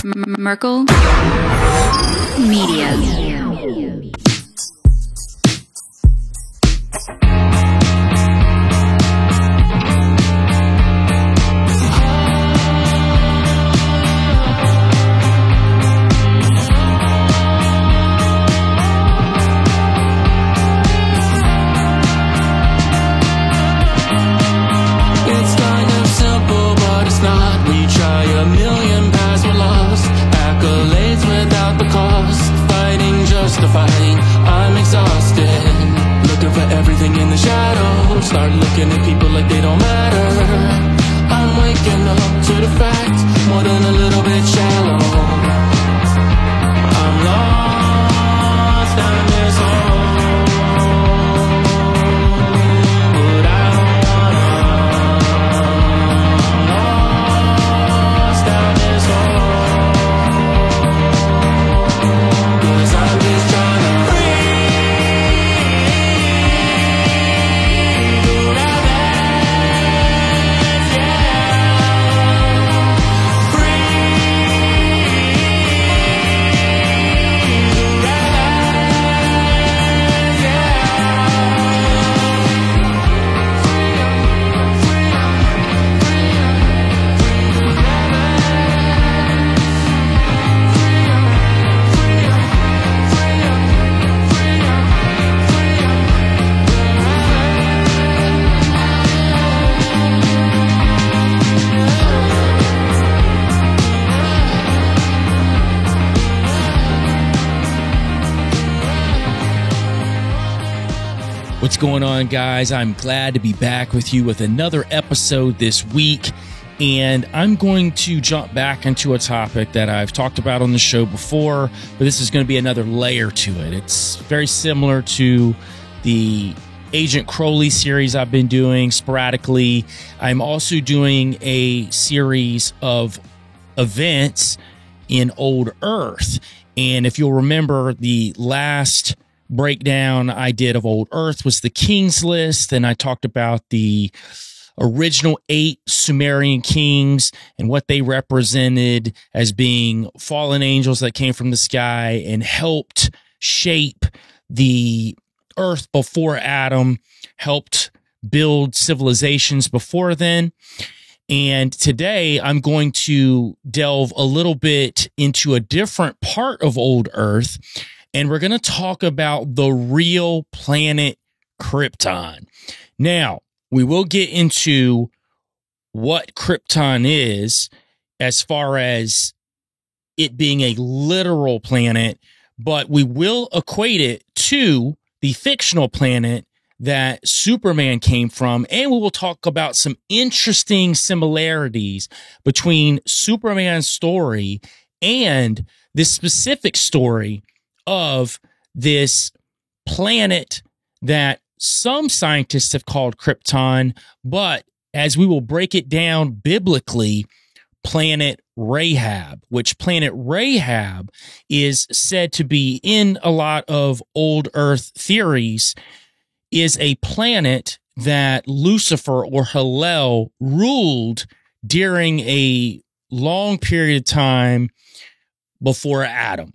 Merkel Media. I'm exhausted, looking for everything in the shadows. Start looking at people like they don't matter. I'm waking up to the fact, more than a little bit shallow. I'm lost down this hole, but I don't wanna. I'm lost down this hole, 'cause I'm just trying to What's going on, guys? I'm glad to be back with you with another episode this week, and I'm going to jump back into a topic that I've talked about on the show before, but this is going to be another layer to it. It's very similar to the Agent Crowley series I've been doing sporadically. I'm also doing a series of events in Old Earth, and if you'll remember, the last breakdown I did of Old Earth was the King's List, and I talked about the original 8 Sumerian kings and what they represented as being fallen angels that came from the sky and helped shape the earth before Adam, helped build civilizations before then. And today I'm going to delve a little bit into a different part of Old Earth, and we're going to talk about the real planet Krypton. Now, we will get into what Krypton is as far as it being a literal planet, but we will equate it to the fictional planet that Superman came from, and we will talk about some interesting similarities between Superman's story and this specific story of this planet that some scientists have called Krypton, but as we will break it down biblically, Planet Rahab, which Planet Rahab is said to be in a lot of Old Earth theories, is a planet that Lucifer or Hillel ruled during a long period of time before Adam.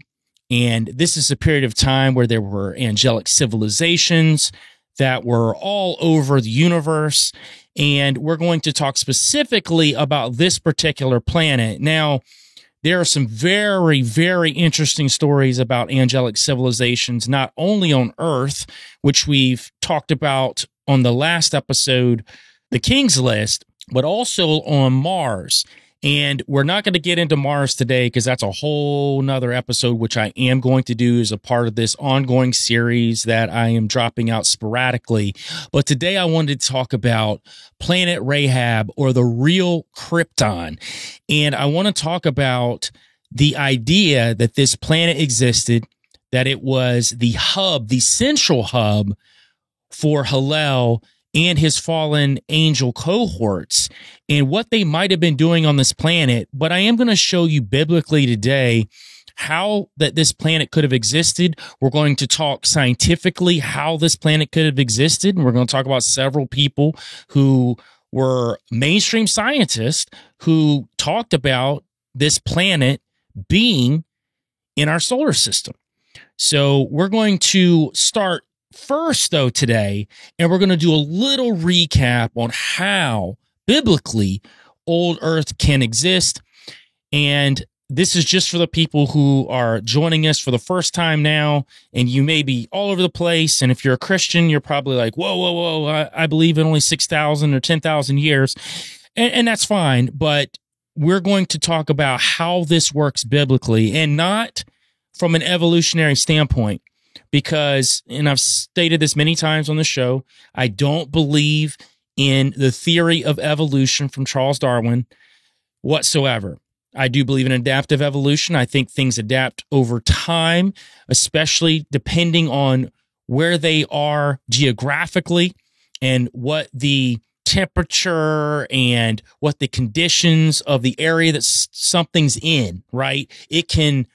And this is a period of time where there were angelic civilizations that were all over the universe. And we're going to talk specifically about this particular planet. Now, there are some very, very interesting stories about angelic civilizations, not only on Earth, which we've talked about on the last episode, the King's List, but also on Mars. And we're not going to get into Mars today because that's a whole nother episode, which I am going to do as a part of this ongoing series that I am dropping out sporadically. But today I wanted to talk about Planet Rahab, or the real Krypton. And I want to talk about the idea that this planet existed, that it was the hub, the central hub for Hillel and his fallen angel cohorts, and what they might have been doing on this planet. But I am going to show you biblically today how that this planet could have existed. We're going to talk scientifically how this planet could have existed, and we're going to talk about several people who were mainstream scientists who talked about this planet being in our solar system. So we're going to start first, though, today, and we're going to do a little recap on how biblically old Earth can exist. And this is just for the people who are joining us for the first time now, and you may be all over the place. And if you're a Christian, you're probably like, whoa, I believe in only 6,000 or 10,000 years. And that's fine. But we're going to talk about how this works biblically and not from an evolutionary standpoint. Because, and I've stated this many times on the show, I don't believe in the theory of evolution from Charles Darwin whatsoever. I do believe in adaptive evolution. I think things adapt over time, especially depending on where they are geographically and what the temperature and what the conditions of the area that something's in, right? It can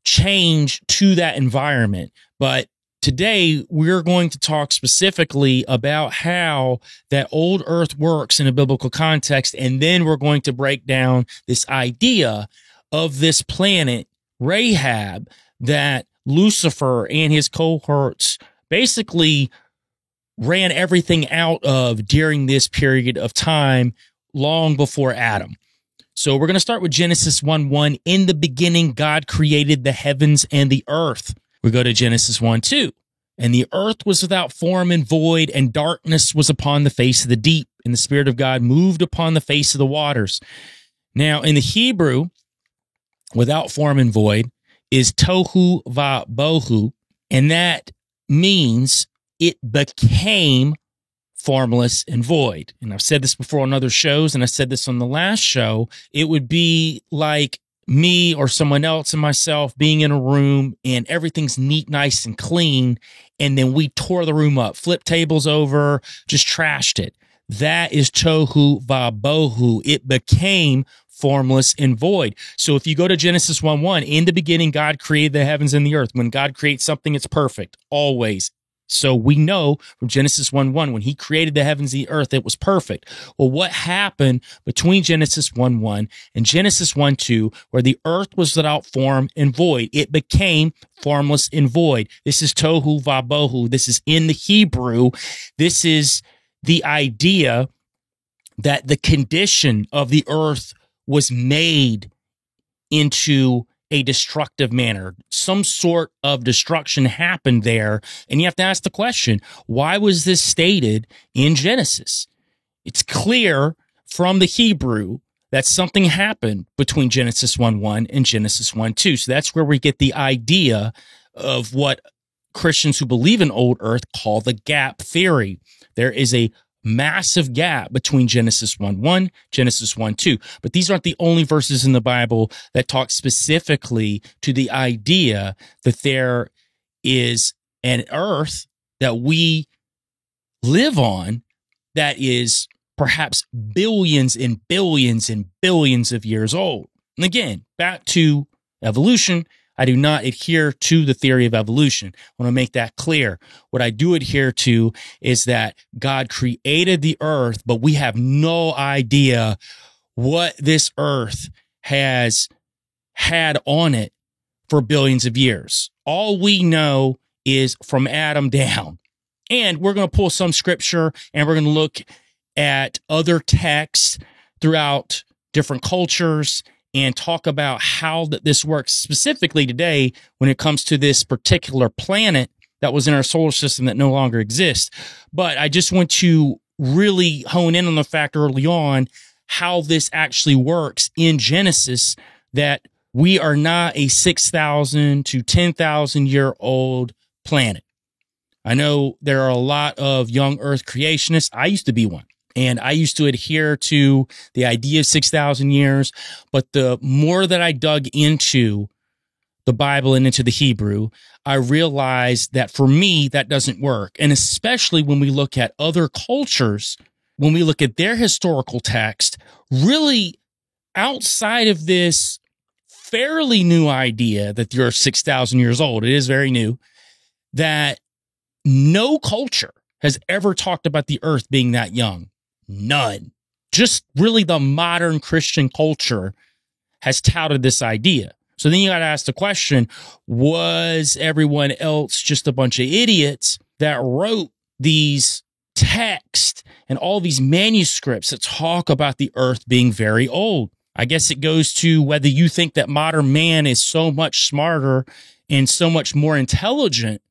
change to that environment. But today, we're going to talk specifically about how that old Earth works in a biblical context, and then we're going to break down this idea of this planet, Rahab, that Lucifer and his cohorts basically ran everything out of during this period of time, long before Adam. So we're going to start with Genesis 1:1. In the beginning, God created the heavens and the earth. We go to Genesis 1:2. And the earth was without form and void, and darkness was upon the face of the deep, and the Spirit of God moved upon the face of the waters. Now, in the Hebrew, without form and void is tohu va bohu, and that means it became formless and void. And I've said this before on other shows, and I said this on the last show. It would be like me or someone else and myself being in a room and everything's neat, nice, and clean, and then we tore the room up, flipped tables over, just trashed it. That is tohu va bohu. It became formless and void. So if you go to Genesis 1:1, in the beginning, God created the heavens and the earth. When God creates something, it's perfect, always. So we know from Genesis 1:1, when he created the heavens and the earth, it was perfect. Well, what happened between Genesis 1:1 and Genesis 1:2, where the earth was without form and void? It became formless and void. This is tohu va bohu. This is in the Hebrew. This is the idea that the condition of the earth was made into a destructive manner. Some sort of destruction happened there. And you have to ask the question, why was this stated in Genesis? It's clear from the Hebrew that something happened between Genesis 1:1 and Genesis 1:2. So that's where we get the idea of what Christians who believe in old earth call the gap theory. There is a massive gap between Genesis 1:1, Genesis 1:2. But these aren't the only verses in the Bible that talk specifically to the idea that there is an earth that we live on that is perhaps billions and billions and billions of years old. And again, back to evolution. I do not adhere to the theory of evolution. I want to make that clear. What I do adhere to is that God created the earth, but we have no idea what this earth has had on it for billions of years. All we know is from Adam down. And we're going to pull some scripture and we're going to look at other texts throughout different cultures and talk about how this works specifically today when it comes to this particular planet that was in our solar system that no longer exists. But I just want to really hone in on the fact early on how this actually works in Genesis, that we are not a 6,000 to 10,000 year old planet. I know there are a lot of young earth creationists. I used to be one. And I used to adhere to the idea of 6,000 years. But the more that I dug into the Bible and into the Hebrew, I realized that for me, that doesn't work. And especially when we look at other cultures, when we look at their historical text, really outside of this fairly new idea that you're 6,000 years old, it is very new, that no culture has ever talked about the earth being that young. None. Just really the modern Christian culture has touted this idea. So then you got to ask the question, was everyone else just a bunch of idiots that wrote these texts and all these manuscripts that talk about the earth being very old? I guess it goes to whether you think that modern man is so much smarter and so much more intelligent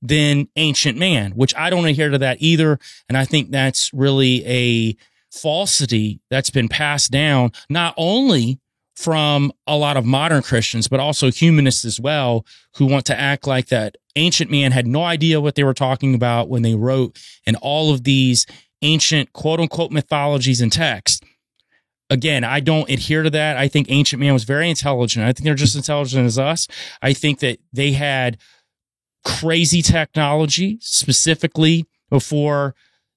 than ancient man, which I don't adhere to that either. And I think that's really a falsity that's been passed down, not only from a lot of modern Christians, but also humanists as well, who want to act like that ancient man had no idea what they were talking about when they wrote in all of these ancient quote unquote mythologies and texts. Again, I don't adhere to that. I think ancient man was very intelligent. I think they're just as intelligent as us. I think that they had crazy technology, specifically before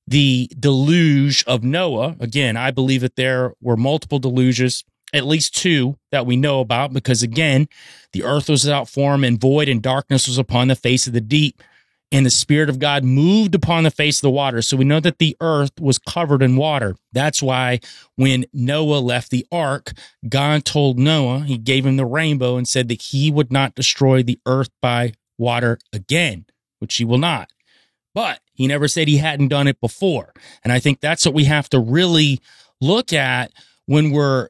the deluge of Noah. Again, I believe that there were multiple deluges, at least two that we know about, because again, the earth was without form and void, and darkness was upon the face of the deep, and the Spirit of God moved upon the face of the water. So we know that the earth was covered in water. That's why when Noah left the ark, God told Noah, he gave him the rainbow and said that he would not destroy the earth by water again, which he will not. But he never said he hadn't done it before. And I think that's what we have to really look at when we're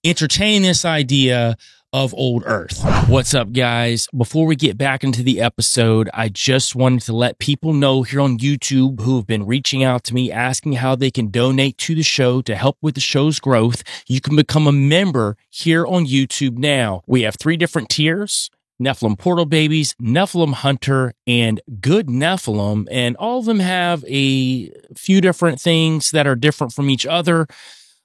entertaining this idea of old earth. What's up, guys? Before we get back into the episode, I just wanted to let people know here on YouTube who have been reaching out to me asking how they can donate to the show to help with the show's growth. You can become a member here on YouTube now. We have 3 different tiers: Nephilim Portal Babies, Nephilim Hunter, and Good Nephilim. And all of them have a few different things that are different from each other.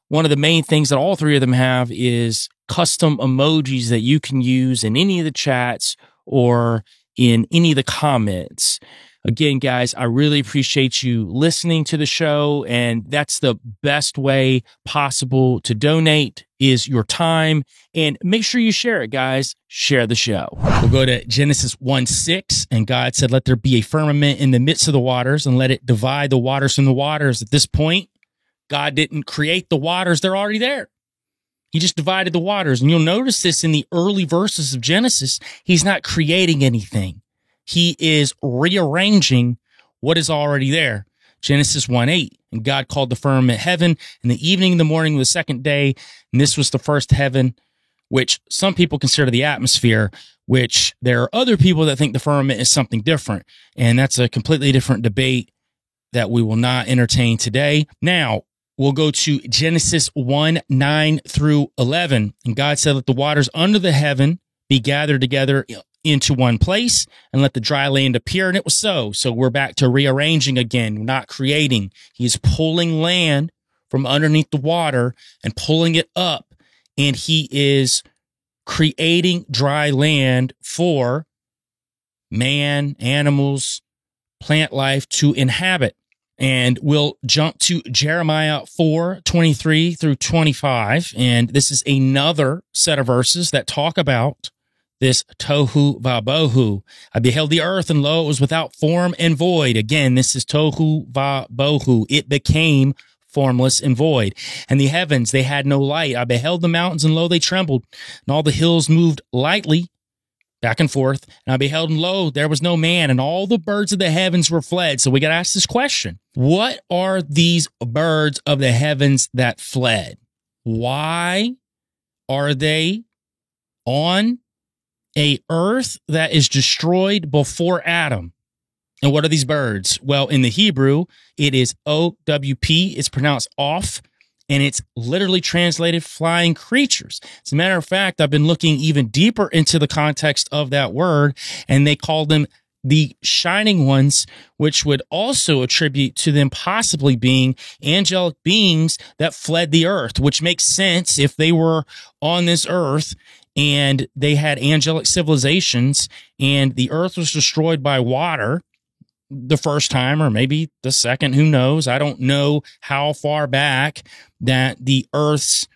One of the main things that all 3 of them have is custom emojis that you can use in any of the chats or in any of the comments. Again, guys, I really appreciate you listening to the show, and that's the best way possible to donate is your time. And make sure you share it, guys. Share the show. We'll go to Genesis 1:6, and God said, "Let there be a firmament in the midst of the waters, and let it divide the waters from the waters." At this point, God didn't create the waters. They're already there. He just divided the waters. And you'll notice this in the early verses of Genesis. He's not creating anything. He is rearranging what is already there. Genesis 1:8, and God called the firmament heaven, and the evening and the morning was the second day, and this was the first heaven, which some people consider the atmosphere, which there are other people that think the firmament is something different, and that's a completely different debate that we will not entertain today. Now, we'll go to Genesis 1:9 through 11, and God said, "Let the waters under the heaven be gathered together into one place, and let the dry land appear." And it was so. So we're back to rearranging again, not creating. He's pulling land from underneath the water and pulling it up, and he is creating dry land for man, animals, plant life to inhabit. And we'll jump to Jeremiah 4:23 through 25. And this is another set of verses that talk about this tohu vabohu. "I beheld the earth, and lo, it was without form and void." Again, this is tohu vabohu. It became formless and void. "And the heavens, they had no light. I beheld the mountains, and lo, they trembled. And all the hills moved lightly back and forth. And I beheld, and lo, there was no man, and all the birds of the heavens were fled." So we got to ask this question. What are these birds of the heavens that fled? Why are they on a earth that is destroyed before Adam? And what are these birds? Well, in the Hebrew, it is OWP. It's pronounced off, and it's literally translated flying creatures. As a matter of fact, I've been looking even deeper into the context of that word, and they call them the shining ones, which would also attribute to them possibly being angelic beings that fled the earth, which makes sense if they were on this earth and they had angelic civilizations and the earth was destroyed by water the first time, or maybe the second, who knows? I don't know how far back that the earth's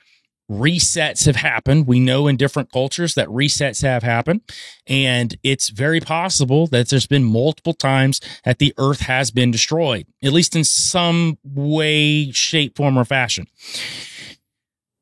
resets have happened. We know in different cultures that resets have happened, and it's very possible that there's been multiple times that the earth has been destroyed, at least in some way, shape, form, or fashion.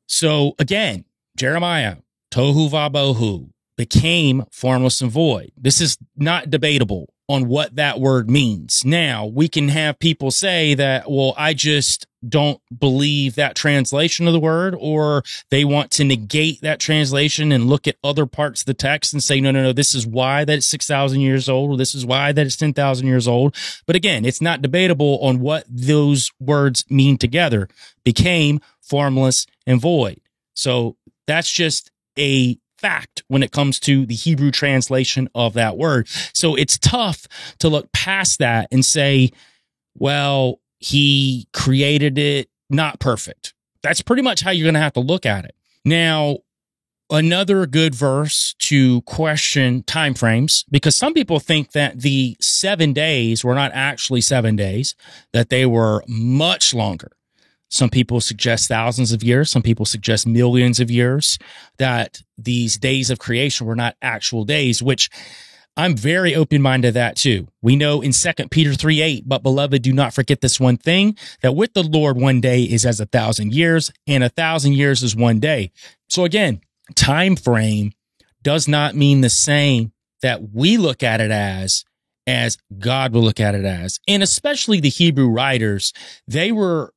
So again, Jeremiah, tohu vabohu, became formless and void. This is not debatable on what that word means. Now, we can have people say that, well, I just don't believe that translation of the word, or they want to negate that translation and look at other parts of the text and say, no, this is why that it's 6,000 years old, or this is why that it's 10,000 years old. But again, it's not debatable on what those words mean together. Became, formless, and void. So that's just a fact when it comes to the Hebrew translation of that word. So it's tough to look past that and say, well, he created it not perfect. That's pretty much how you're going to have to look at it. Now, another good verse to question timeframes, because some people think that the 7 days were not actually 7 days, that they were much longer. Some people suggest thousands of years. Some people suggest millions of years, that these days of creation were not actual days, which I'm very open-minded to that too. We know in 2 Peter 3:8, but beloved, do not forget this one thing, that with the Lord, 1 day is as 1,000 years, and 1,000 years is 1 day. So again, time frame does not mean the same that we look at it as God will look at it as. And especially the Hebrew writers, they were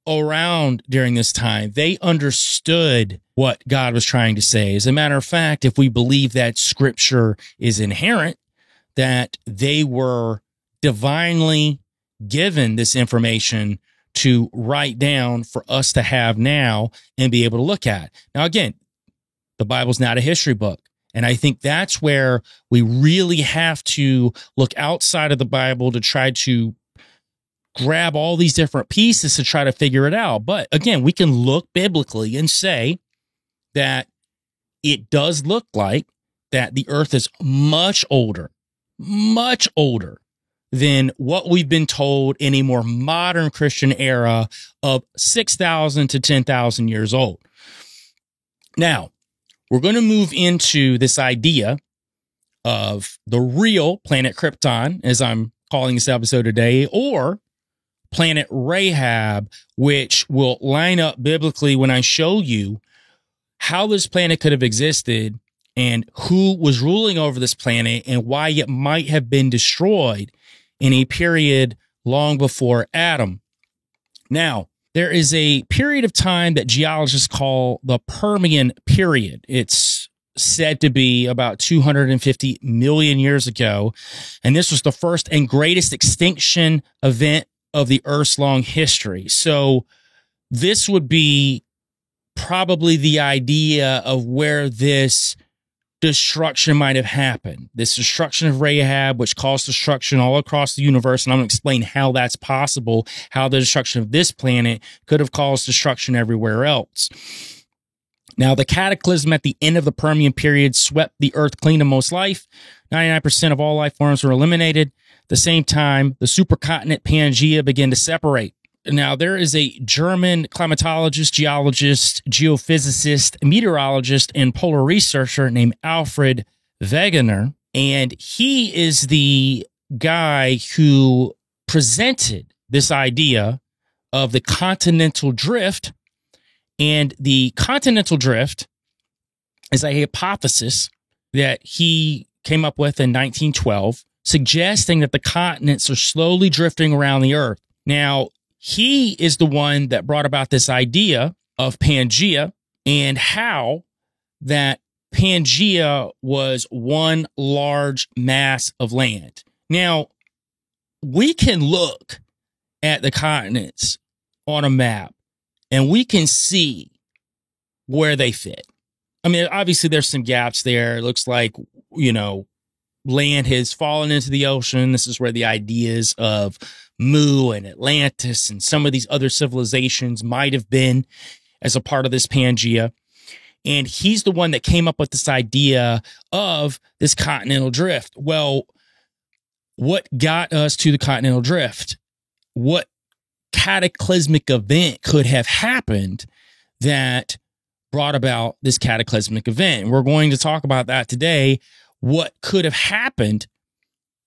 around during this time. They understood what God was trying to say. As a matter of fact, if we believe that scripture is inherent, that they were divinely given this information to write down for us to have now and be able to look at. Now, again, the Bible's not a history book. And I think that's where we really have to look outside of the Bible to try to grab all these different pieces to try to figure it out. But again, we can look biblically and say that it does look like that the earth is much older than what we've been told in a more modern Christian era of 6,000 to 10,000 years old. Now, we're going to move into this idea of the real planet Krypton, as I'm calling this episode today, or planet Rahab, which will line up biblically when I show you how this planet could have existed and who was ruling over this planet and why it might have been destroyed in a period long before Adam. Now, there is a period of time that geologists call the Permian period. It's said to be about 250 million years ago, and this was the first and greatest extinction event of the Earth's long history. So this would be probably the idea of where this destruction might have happened. This destruction of Rahab, which caused destruction all across the universe. And I'm going to explain how that's possible, how the destruction of this planet could have caused destruction everywhere else. Now, the cataclysm at the end of the Permian period swept the Earth clean of most life. 99% of all life forms were eliminated. At the same time, the supercontinent Pangaea began to separate. Now, there is a German climatologist, geologist, geophysicist, meteorologist, and polar researcher named Alfred Wegener, and he is the guy who presented this idea of the continental drift. And the continental drift is a hypothesis that he came up with in 1912, suggesting that the continents are slowly drifting around the Earth. Now, he is the one that brought about this idea of Pangaea and how that Pangaea was one large mass of land. Now, we can look at the continents on a map and we can see where they fit. I mean, obviously there's some gaps there. It looks like, land has fallen into the ocean. This is where the ideas of Mu and Atlantis and some of these other civilizations might have been as a part of this Pangaea. And he's the one that came up with this idea of this continental drift. Well, what got us to the continental drift? What cataclysmic event could have happened that brought about this cataclysmic event? And we're going to talk about that today. What could have happened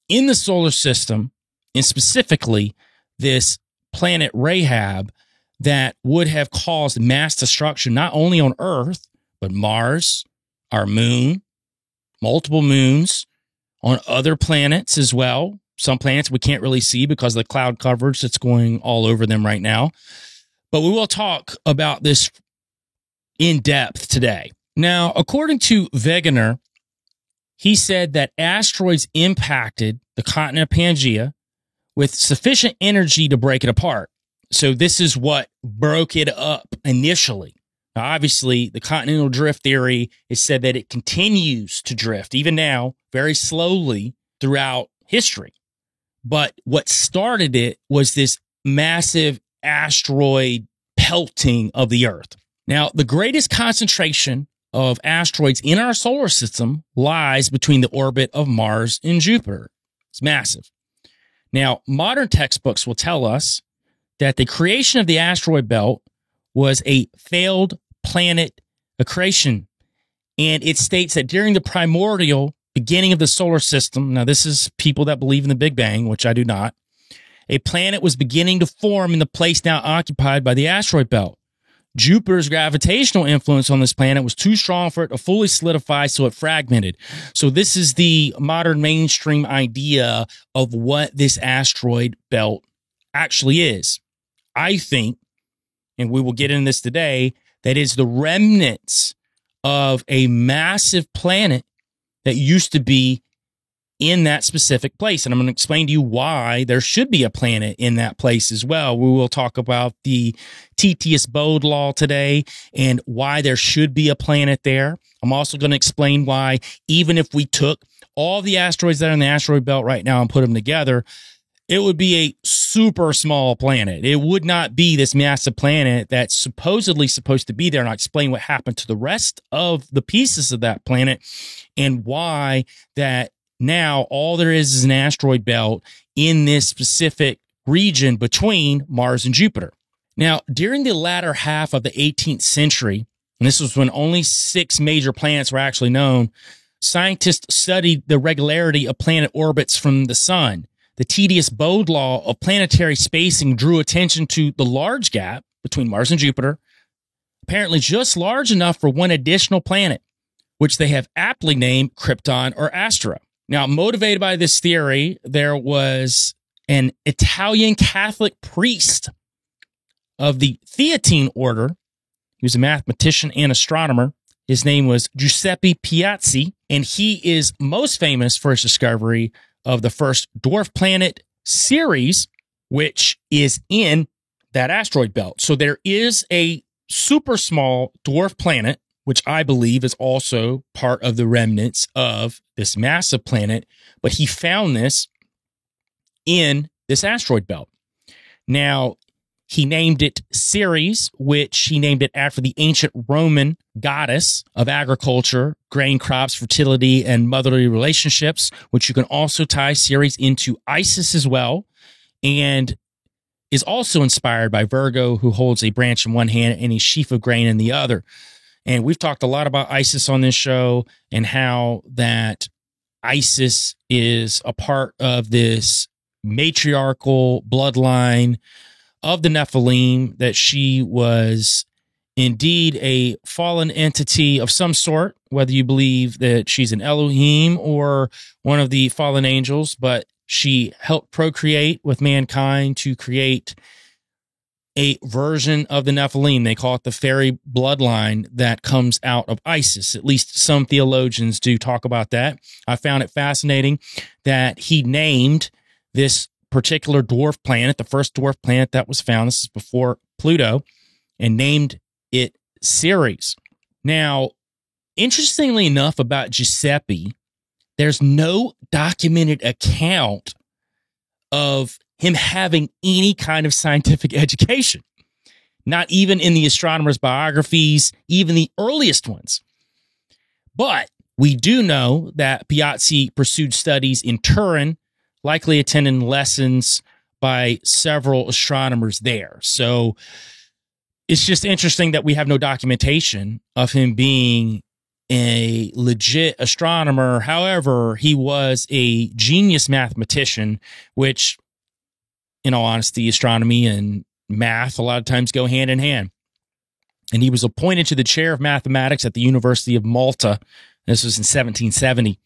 in the solar system, and specifically this planet Rahab, that would have caused mass destruction, not only on Earth, but Mars, our moon, multiple moons on other planets as well. Some planets we can't really see because of the cloud coverage that's going all over them right now. But we will talk about this in depth today. Now, according to Wegener, he said that asteroids impacted the continent of Pangaea with sufficient energy to break it apart. So this is what broke it up initially. Now, obviously, the continental drift theory is said that it continues to drift, even now, very slowly throughout history. But what started it was this massive asteroid pelting of the Earth. Now, the greatest concentration of asteroids in our solar system lies between the orbit of Mars and Jupiter. It's massive. Now, modern textbooks will tell us that the creation of the asteroid belt was a failed planet accretion. And it states that during the primordial beginning of the solar system, now this is people that believe in the Big Bang, which I do not, a planet was beginning to form in the place now occupied by the asteroid belt. Jupiter's gravitational influence on this planet was too strong for it to fully solidify, so it fragmented. So this is the modern mainstream idea of what this asteroid belt actually is. I think, and we will get into this today, that is the remnants of a massive planet that used to be in that specific place. And I'm going to explain to you why there should be a planet in that place as well. We will talk about the Tethys-Bode law today and why there should be a planet there. I'm also going to explain why, even if we took all the asteroids that are in the asteroid belt right now and put them together, it would be a super small planet. It would not be this massive planet that's supposedly supposed to be there. And I'll explain what happened to the rest of the pieces of that planet and why that now all there is an asteroid belt in this specific region between Mars and Jupiter. Now, during the latter half of the 18th century, and this was when only 6 major planets were actually known, scientists studied the regularity of planet orbits from the sun. The Tethys-Bode law of planetary spacing drew attention to the large gap between Mars and Jupiter, apparently just large enough for one additional planet, which they have aptly named Krypton or Astra. Now, motivated by this theory, there was an Italian Catholic priest of the Theatine order. He was a mathematician and astronomer. His name was Giuseppe Piazzi, and he is most famous for his discovery of the first dwarf planet Ceres, which is in that asteroid belt. So there is a super small dwarf planet, which I believe is also part of the remnants of this massive planet, but he found this in this asteroid belt. Now, he named it Ceres, which he named it after the ancient Roman goddess of agriculture, grain crops, fertility, and motherly relationships, which you can also tie Ceres into Isis as well, and is also inspired by Virgo, who holds a branch in one hand and a sheaf of grain in the other. And we've talked a lot about Isis on this show and how that Isis is a part of this matriarchal bloodline of the Nephilim, that she was indeed a fallen entity of some sort, whether you believe that she's an Elohim or one of the fallen angels, but she helped procreate with mankind to create a version of the Nephilim. They call it the fairy bloodline that comes out of Isis. At least some theologians do talk about that. I found it fascinating that he named this particular dwarf planet, the first dwarf planet that was found, this is before Pluto, and named it Ceres. Now, interestingly enough about Giuseppe, there's no documented account of him having any kind of scientific education, not even in the astronomers' biographies, even the earliest ones. But we do know that Piazzi pursued studies in Turin, likely attending lessons by several astronomers there. So it's just interesting that we have no documentation of him being a legit astronomer. However, he was a genius mathematician, which, in all honesty, astronomy and math a lot of times go hand in hand. And he was appointed to the chair of mathematics at the University of Malta. This was in 1770.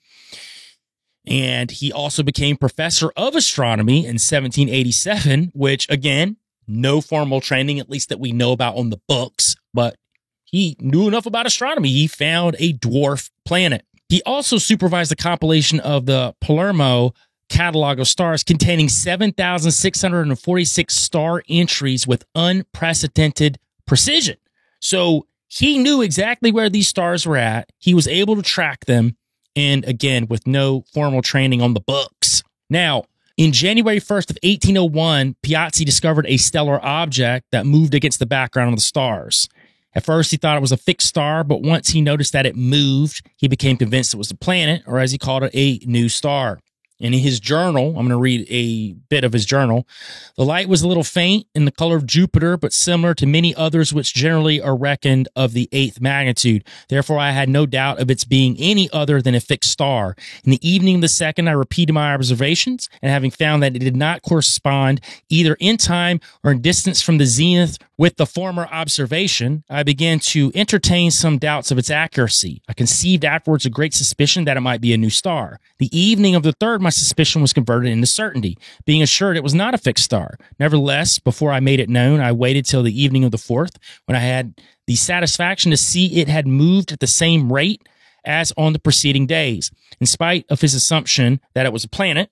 And he also became professor of astronomy in 1787, which, again, no formal training, at least that we know about on the books, but he knew enough about astronomy. He found a dwarf planet. He also supervised the compilation of the Palermo catalog of stars containing 7,646 star entries with unprecedented precision. So he knew exactly where these stars were at. He was able to track them. And again, with no formal training on the books. Now, in January 1st of 1801, Piazzi discovered a stellar object that moved against the background of the stars. At first, he thought it was a fixed star, but once he noticed that it moved, he became convinced it was a planet, or as he called it, a new star. And in his journal, I'm going to read a bit of his journal. The light was a little faint in the color of Jupiter, but similar to many others which generally are reckoned of the 8th magnitude. Therefore, I had no doubt of its being any other than a fixed star. In the evening of the 2nd, I repeated my observations, and having found that it did not correspond either in time or in distance from the zenith with the former observation, I began to entertain some doubts of its accuracy. I conceived afterwards a great suspicion that it might be a new star. The evening of the 3rd, my suspicion was converted into certainty, being assured it was not a fixed star. Nevertheless, before I made it known, I waited till the evening of the 4th, when I had the satisfaction to see it had moved at the same rate as on the preceding days. In spite of his assumption that it was a planet,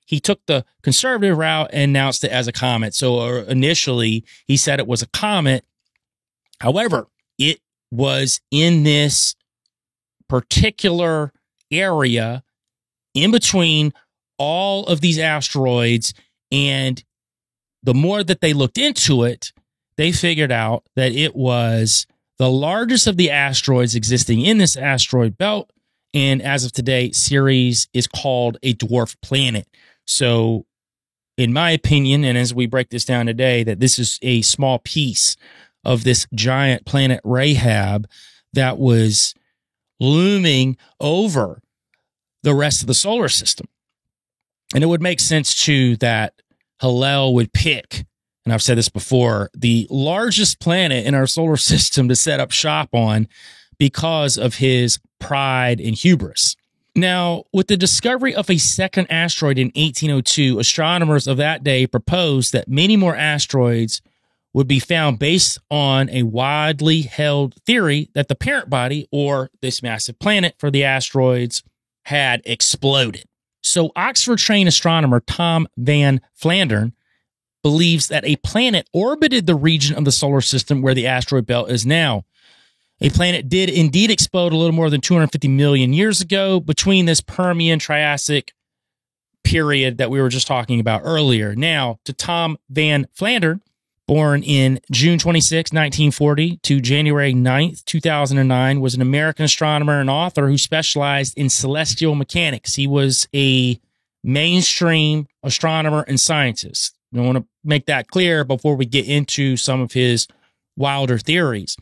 he took the conservative route and announced it as a comet. So initially, he said it was a comet. However, it was in this particular area in between all of these asteroids. And the more that they looked into it, they figured out that it was the largest of the asteroids existing in this asteroid belt. And as of today, Ceres is called a dwarf planet. So, in my opinion, and as we break this down today, that this is a small piece of this giant planet Rahab that was looming over the rest of the solar system. And it would make sense, too, that Hillel would pick, and I've said this before, the largest planet in our solar system to set up shop on because of his pride and hubris. Now, with the discovery of a second asteroid in 1802, astronomers of that day proposed that many more asteroids would be found based on a widely held theory that the parent body, or this massive planet for the asteroids, had exploded. So Oxford-trained astronomer Tom Van Flandern believes that a planet orbited the region of the solar system where the asteroid belt is now. A planet did indeed explode a little more than 250 million years ago between this Permian-Triassic period that we were just talking about earlier. Now, to Tom Van Flandern, born in June 26, 1940 to January 9th, 2009, was an American astronomer and author who specialized in celestial mechanics. He was a mainstream astronomer and scientist. I want to make that clear before we get into some of his wilder theories.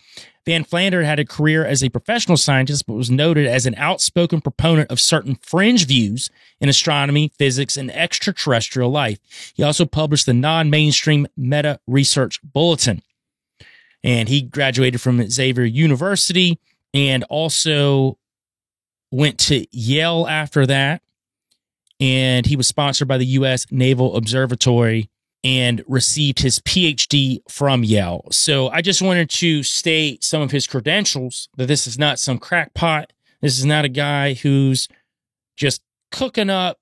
Van Flandern had a career as a professional scientist, but was noted as an outspoken proponent of certain fringe views in astronomy, physics, and extraterrestrial life. He also published the non-mainstream Meta Research Bulletin. And he graduated from Xavier University and also went to Yale after that. And he was sponsored by the U.S. Naval Observatory and received his PhD from Yale. So I just wanted to state some of his credentials, that this is not some crackpot. This is not a guy who's just cooking up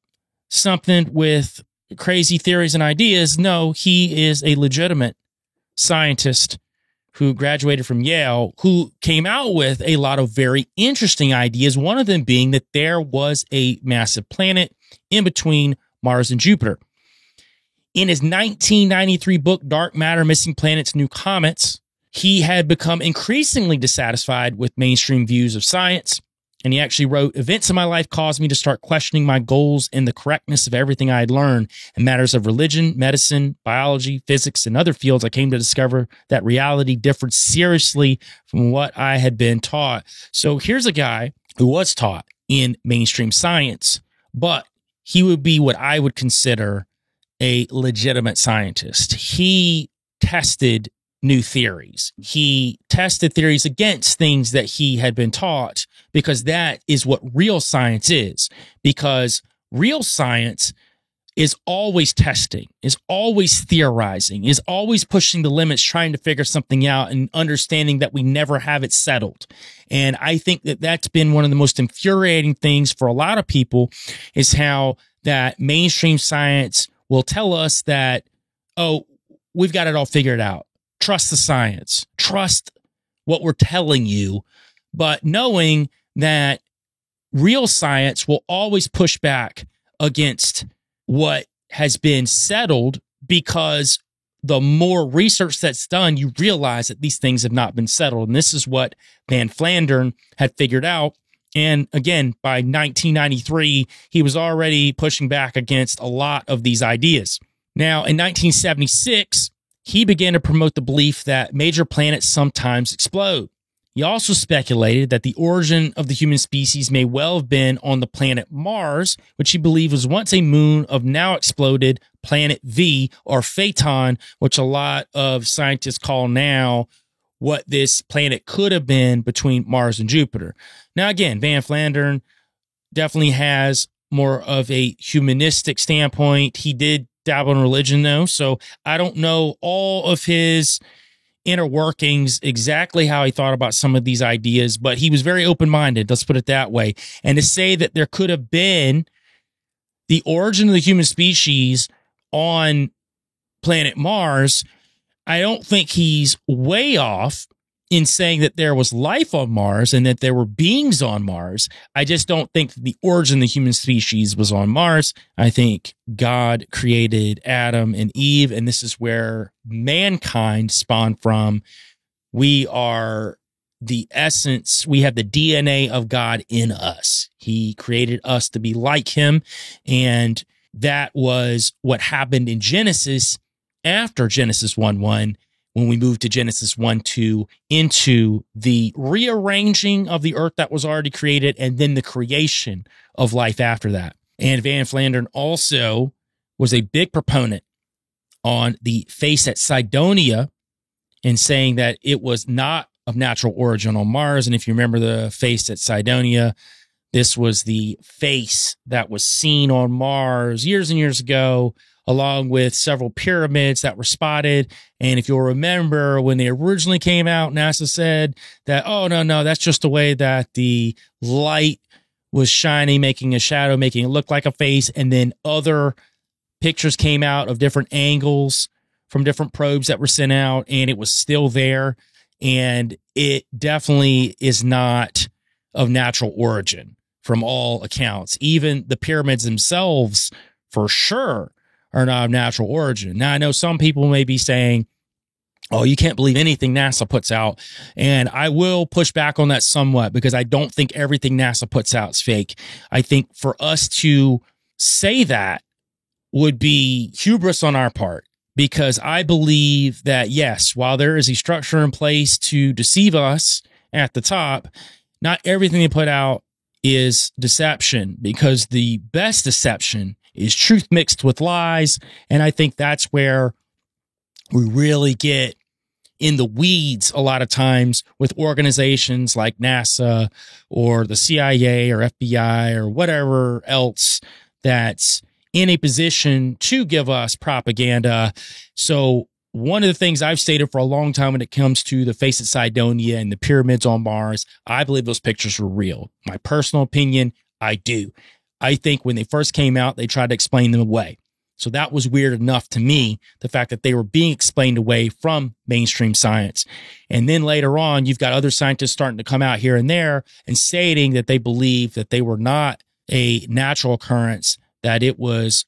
something with crazy theories and ideas. No, he is a legitimate scientist who graduated from Yale, who came out with a lot of very interesting ideas, one of them being that there was a massive planet in between Mars and Jupiter. In his 1993 book, Dark Matter, Missing Planets, New Comets, he had become increasingly dissatisfied with mainstream views of science. And he actually wrote, "Events in my life caused me to start questioning my goals and the correctness of everything I had learned. In matters of religion, medicine, biology, physics, and other fields, I came to discover that reality differed seriously from what I had been taught." So here's a guy who was taught in mainstream science, but he would be what I would consider a legitimate scientist. He tested new theories. He tested theories against things that he had been taught, because that is what real science is. Because real science is always testing, is always theorizing, is always pushing the limits, trying to figure something out and understanding that we never have it settled. And I think that that's been one of the most infuriating things for a lot of people, is how that mainstream science will tell us that, oh, we've got it all figured out. Trust the science, trust what we're telling you, but knowing that real science will always push back against what has been settled, because the more research that's done, you realize that these things have not been settled. And this is what Van Flandern had figured out. And again, by 1993, he was already pushing back against a lot of these ideas. Now, in 1976, he began to promote the belief that major planets sometimes explode. He also speculated that the origin of the human species may well have been on the planet Mars, which he believed was once a moon of now exploded planet V, or Phaeton, which a lot of scientists call now what this planet could have been between Mars and Jupiter. Now, again, Van Flandern definitely has more of a humanistic standpoint. He did dabble in religion, though, so I don't know all of his inner workings, exactly how he thought about some of these ideas, but he was very open-minded, let's put it that way. And to say that there could have been the origin of the human species on planet Mars, I don't think he's way off in saying that there was life on Mars and that there were beings on Mars. I just don't think the origin of the human species was on Mars. I think God created Adam and Eve, and this is where mankind spawned from. We are the essence. We have the DNA of God in us. He created us to be like him, and that was what happened in Genesis after Genesis 1:1. When we moved to Genesis 1:2 into the rearranging of the earth that was already created, and then the creation of life after that. And Van Flandern also was a big proponent on the face at Cydonia, and saying that it was not of natural origin on Mars. And if you remember the face at Cydonia, this was the face that was seen on Mars years and years ago, along with several pyramids that were spotted. And if you'll remember, when they originally came out, NASA said that, oh, no, that's just the way that the light was shining, making a shadow, making it look like a face. And then other pictures came out of different angles from different probes that were sent out, and it was still there. And it definitely is not of natural origin from all accounts. Even the pyramids themselves, for sure, are not of natural origin. Now, I know some people may be saying, oh, you can't believe anything NASA puts out. And I will push back on that somewhat, because I don't think everything NASA puts out is fake. I think for us to say that would be hubris on our part, because I believe that, yes, while there is a structure in place to deceive us at the top, not everything they put out is deception, because the best deception is truth mixed with lies. And I think that's where we really get in the weeds a lot of times with organizations like NASA or the CIA or FBI or whatever else that's in a position to give us propaganda. So one of the things I've stated for a long time when it comes to the face at Cydonia and the pyramids on Mars, I believe those pictures were real. My personal opinion, I do. I think when they first came out, they tried to explain them away. So that was weird enough to me, the fact that they were being explained away from mainstream science. And then later on, you've got other scientists starting to come out here and there and stating that they believe that they were not a natural occurrence, that it was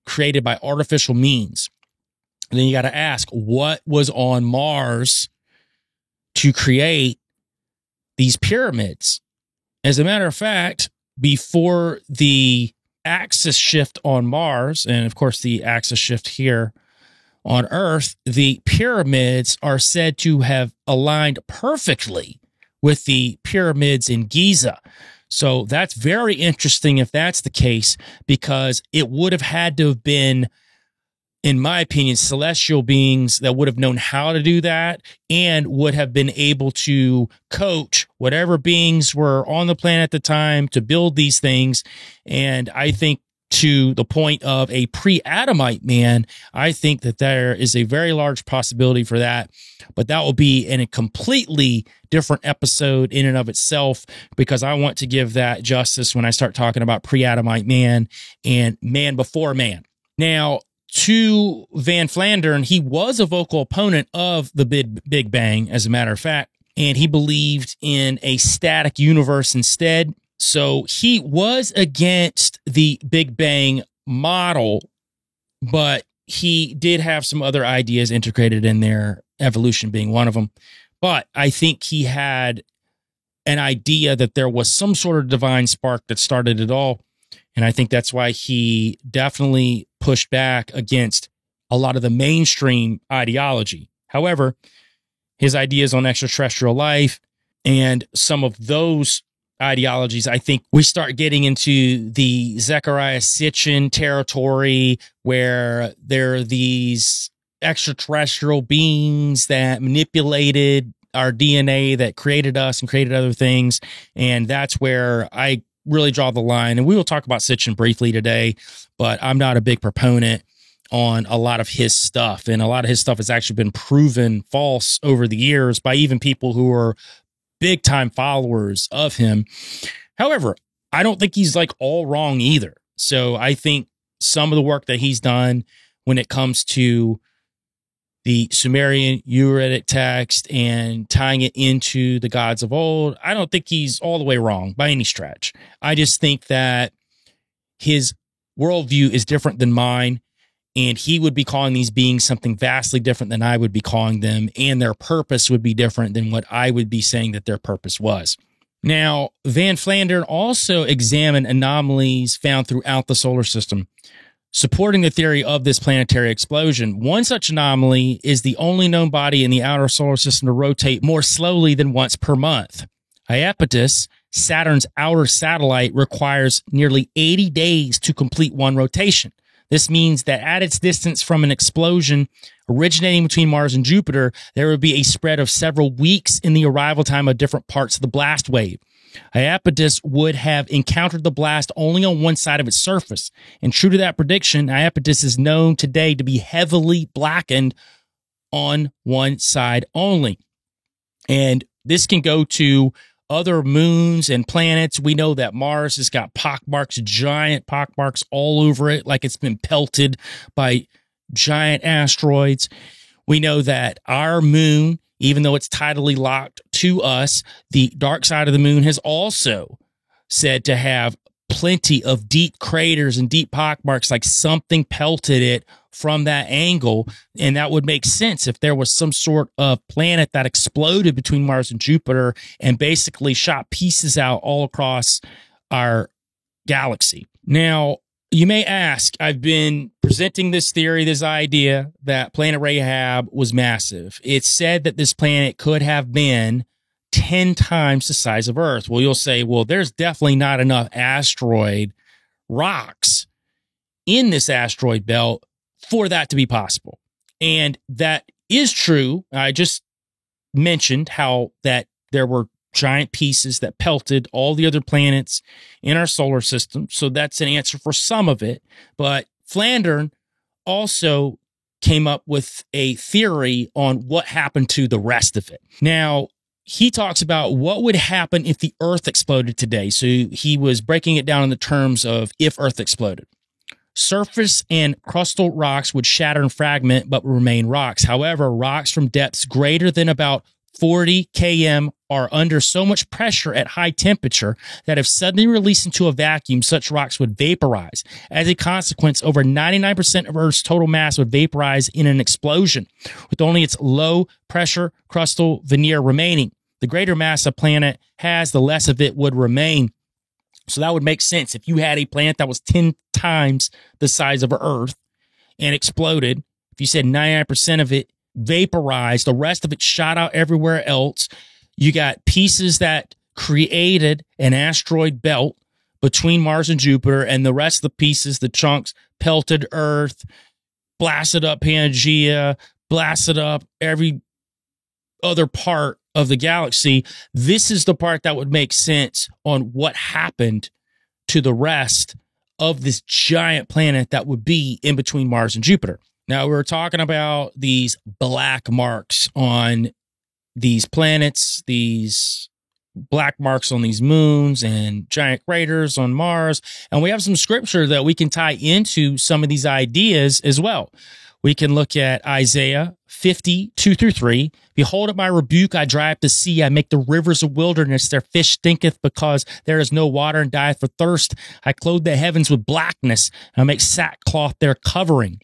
created by artificial means. And then you got to ask, what was on Mars to create these pyramids? As a matter of fact, before the axis shift on Mars, and of course the axis shift here on Earth, the pyramids are said to have aligned perfectly with the pyramids in Giza. So that's very interesting if that's the case, because it would have had to have been in my opinion, celestial beings that would have known how to do that and would have been able to coach whatever beings were on the planet at the time to build these things. And I think to the point of a pre-Adamite man, I think that there is a very large possibility for that. But that will be in a completely different episode in and of itself, because I want to give that justice when I start talking about pre-Adamite man and man before man. Now, to Van Flandern, he was a vocal opponent of the Big Bang, as a matter of fact, and he believed in a static universe instead. So he was against the Big Bang model, but he did have some other ideas integrated in there, evolution being one of them. But I think he had an idea that there was some sort of divine spark that started it all. And I think that's why he definitely pushed back against a lot of the mainstream ideology. However, his ideas on extraterrestrial life and some of those ideologies, I think we start getting into the Zecharia Sitchin territory, where there are these extraterrestrial beings that manipulated our DNA, that created us and created other things. And that's where I really draw the line. And we will talk about Sitchin briefly today, but I'm not a big proponent on a lot of his stuff. And a lot of his stuff has actually been proven false over the years by even people who are big time followers of him. However, I don't think he's like all wrong either. So I think some of the work that he's done when it comes to the Sumerian Ugaritic text and tying it into the gods of old, I don't think he's all the way wrong by any stretch. I just think that his worldview is different than mine, and he would be calling these beings something vastly different than I would be calling them, and their purpose would be different than what I would be saying that their purpose was. Now, Van Flandern also examined anomalies found throughout the solar system, supporting the theory of this planetary explosion. One such anomaly is the only known body in the outer solar system to rotate more slowly than once per month. Iapetus, Saturn's outer satellite, requires nearly 80 days to complete one rotation. This means that at its distance from an explosion originating between Mars and Jupiter, there would be a spread of several weeks in the arrival time of different parts of the blast wave. Iapetus would have encountered the blast only on one side of its surface. And true to that prediction, Iapetus is known today to be heavily blackened on one side only. And this can go to other moons and planets. We know that Mars has got pockmarks, giant pockmarks all over it, like it's been pelted by giant asteroids. We know that our moon, even though it's tidally locked to us, the dark side of the moon has also said to have plenty of deep craters and deep pockmarks, like something pelted it from that angle. And that would make sense if there was some sort of planet that exploded between Mars and Jupiter and basically shot pieces out all across our galaxy. Now, you may ask, I've been presenting this theory, this idea that Planet Rahab was massive. It's said that this planet could have been 10 times the size of Earth. Well, you'll say, well, there's definitely not enough asteroid rocks in this asteroid belt for that to be possible. And that is true. I just mentioned how that there were giant pieces that pelted all the other planets in our solar system. So that's an answer for some of it. But Flandern also came up with a theory on what happened to the rest of it. Now, he talks about what would happen if the Earth exploded today. So he was breaking it down in the terms of if Earth exploded. Surface and crustal rocks would shatter and fragment, but remain rocks. However, rocks from depths greater than about 40 km are under so much pressure at high temperature that if suddenly released into a vacuum, such rocks would vaporize. As a consequence, over 99% of Earth's total mass would vaporize in an explosion, with only its low pressure crustal veneer remaining. The greater mass a planet has, the less of it would remain. So that would make sense. If you had a planet that was 10 times the size of Earth and exploded, if you said 99% of it vaporized, the rest of it shot out everywhere else, you got pieces that created an asteroid belt between Mars and Jupiter, and the rest of the pieces, the chunks, pelted Earth, blasted up Pangea, blasted up every other part of the galaxy. This is the part that would make sense on what happened to the rest of this giant planet that would be in between Mars and Jupiter. Now, we're talking about these black marks on these planets, these black marks on these moons and giant craters on Mars. And we have some scripture that we can tie into some of these ideas as well. We can look at Isaiah 50:2-3. Behold, at my rebuke, I dry up the sea. I make the rivers a wilderness. Their fish stinketh because there is no water and dieth for thirst. I clothe the heavens with blackness. And I make sackcloth their covering.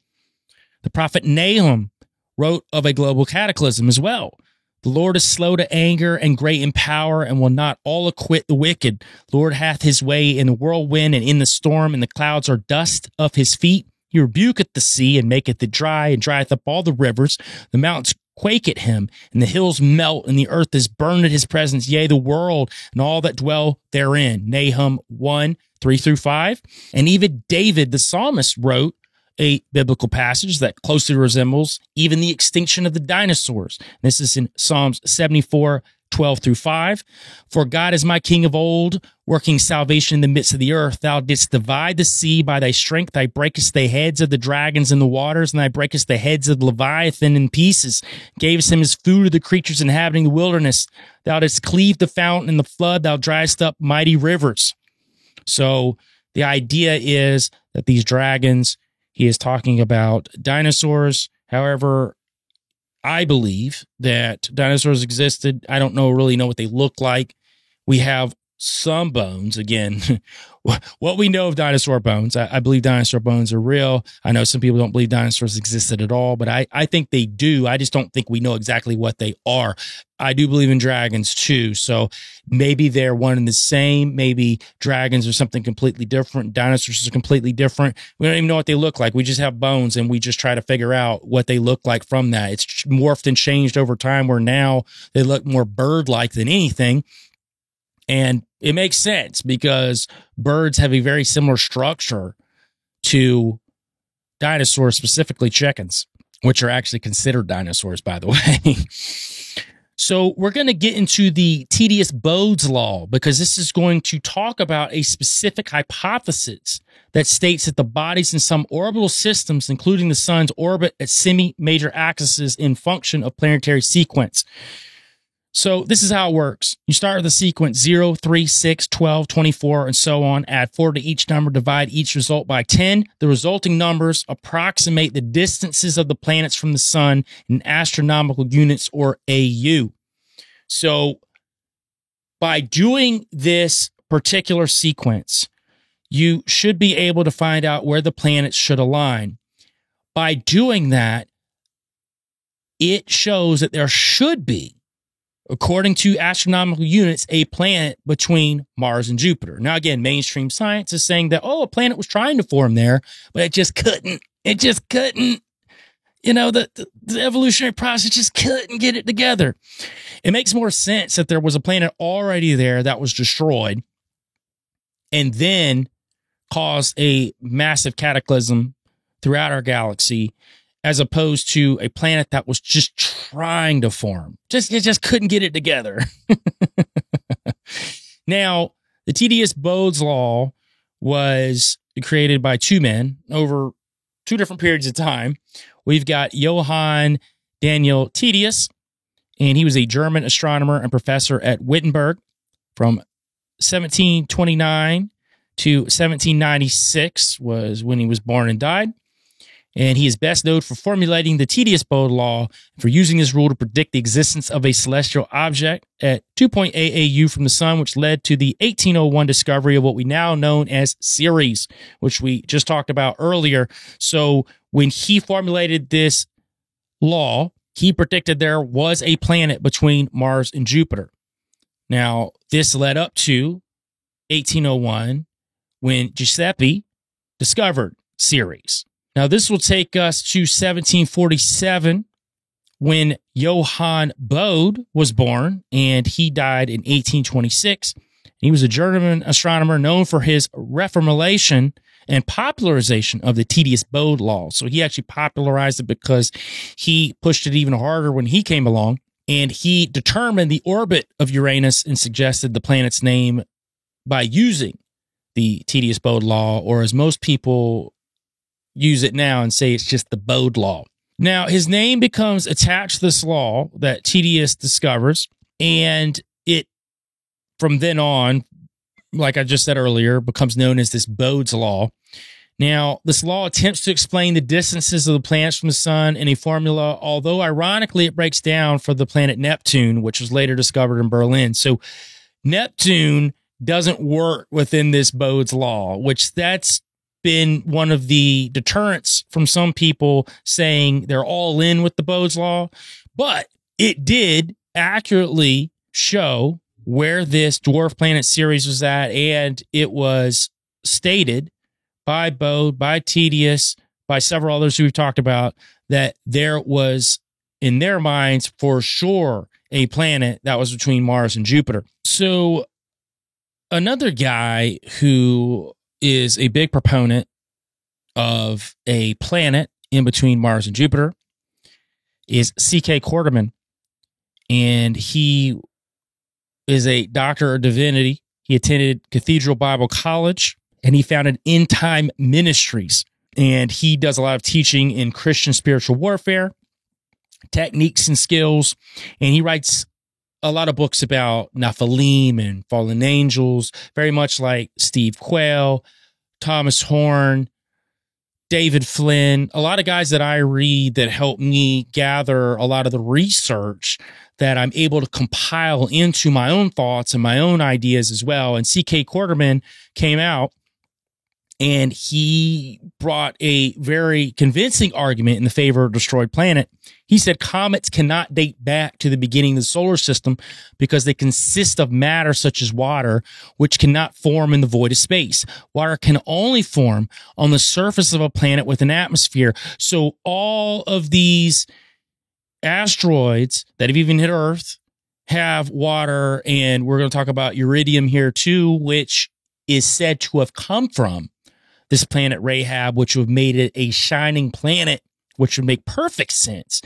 The prophet Nahum wrote of a global cataclysm as well. The Lord is slow to anger and great in power and will not all acquit the wicked. The Lord hath his way in the whirlwind and in the storm, and the clouds are dust of his feet. He rebuketh the sea and maketh it dry and drieth up all the rivers. The mountains quake at him, and the hills melt, and the earth is burned at his presence, yea, the world and all that dwell therein. Nahum 1:3-5. And even David, the psalmist, wrote a biblical passage that closely resembles even the extinction of the dinosaurs. This is in Psalms 74:12-5. For God is my king of old, working salvation in the midst of the earth. Thou didst divide the sea by thy strength. Thou breakest the heads of the dragons in the waters, and thou breakest the heads of the Leviathan in pieces. Gavest him his food to the creatures inhabiting the wilderness. Thou didst cleave the fountain and the flood. Thou driest up mighty rivers. So the idea is that these dragons, he is talking about dinosaurs. However, I believe that dinosaurs existed. I don't really know what they look like. We have some bones. Again, what we know of dinosaur bones, I believe dinosaur bones are real. I know some people don't believe dinosaurs existed at all, but I think they do. I just don't think we know exactly what they are. I do believe in dragons too. So maybe they're one and the same. Maybe dragons are something completely different. Dinosaurs are completely different. We don't even know what they look like. We just have bones and we just try to figure out what they look like from that. It's morphed and changed over time where now they look more bird-like than anything. And it makes sense because birds have a very similar structure to dinosaurs, specifically chickens, which are actually considered dinosaurs, by the way. So we're going to get into the Tedious-Bode's law because this is going to talk about a specific hypothesis that states that the bodies in some orbital systems, including the sun's orbit at semi-major axes in function of planetary sequence. So this is how it works. You start with the sequence 0, 3, 6, 12, 24, and so on. Add 4 to each number, divide each result by 10. The resulting numbers approximate the distances of the planets from the sun in astronomical units, or AU. So by doing this particular sequence, you should be able to find out where the planets should align. By doing that, it shows that there should be, according to astronomical units, a planet between Mars and Jupiter. Now, again, mainstream science is saying that, a planet was trying to form there, but it just couldn't. It just couldn't. The evolutionary process just couldn't get it together. It makes more sense that there was a planet already there that was destroyed and then caused a massive cataclysm throughout our galaxy, as opposed to a planet that was just trying to form. It just couldn't get it together. Now, the Tedious-Bode's law was created by two men over two different periods of time. We've got Johann Daniel Tedious, and he was a German astronomer and professor at Wittenberg from 1729 to 1796 was when he was born and died. And he is best known for formulating the Tedious-Bode law, for using this rule to predict the existence of a celestial object at 2.8 AU from the sun, which led to the 1801 discovery of what we now know as Ceres, which we just talked about earlier. So when he formulated this law, he predicted there was a planet between Mars and Jupiter. Now, this led up to 1801 when Giuseppe discovered Ceres. Now, this will take us to 1747 when Johann Bode was born, and he died in 1826. He was a German astronomer known for his reformulation and popularization of the tedious Bode law. So he actually popularized it because he pushed it even harder when he came along, and he determined the orbit of Uranus and suggested the planet's name by using the tedious Bode law, or as most people use it now and say it's just the Bode law. Now, his name becomes attached to this law that Tedious discovers, and it, from then on, like I just said earlier, becomes known as this Bode's law. Now, this law attempts to explain the distances of the planets from the sun in a formula, although ironically it breaks down for the planet Neptune, which was later discovered in Berlin. So Neptune doesn't work within this Bode's law, which that's been one of the deterrents from some people saying they're all in with the Bode's law. But it did accurately show where this dwarf planet Ceres was at, and it was stated by Bode, by Tedious, by several others who we've talked about, that there was, in their minds, for sure, a planet that was between Mars and Jupiter. So another guy who is a big proponent of a planet in between Mars and Jupiter is C.K. Quarterman, and he is a doctor of divinity. He attended Cathedral Bible College, and he founded End Time Ministries. And he does a lot of teaching in Christian spiritual warfare, techniques and skills. And he writes a lot of books about Nephilim and fallen angels, very much like Steve Quayle, Thomas Horn, David Flynn, a lot of guys that I read that help me gather a lot of the research that I'm able to compile into my own thoughts and my own ideas as well. And C.K. Quarterman came out and he brought a very convincing argument in the favor of destroyed planet. He said comets cannot date back to the beginning of the solar system because they consist of matter such as water, which cannot form in the void of space. Water can only form on the surface of a planet with an atmosphere. So all of these asteroids that have even hit Earth have water, and we're going to talk about Iridium here too, which is said to have come from this planet Rahab, which would have made it a shining planet, which would make perfect sense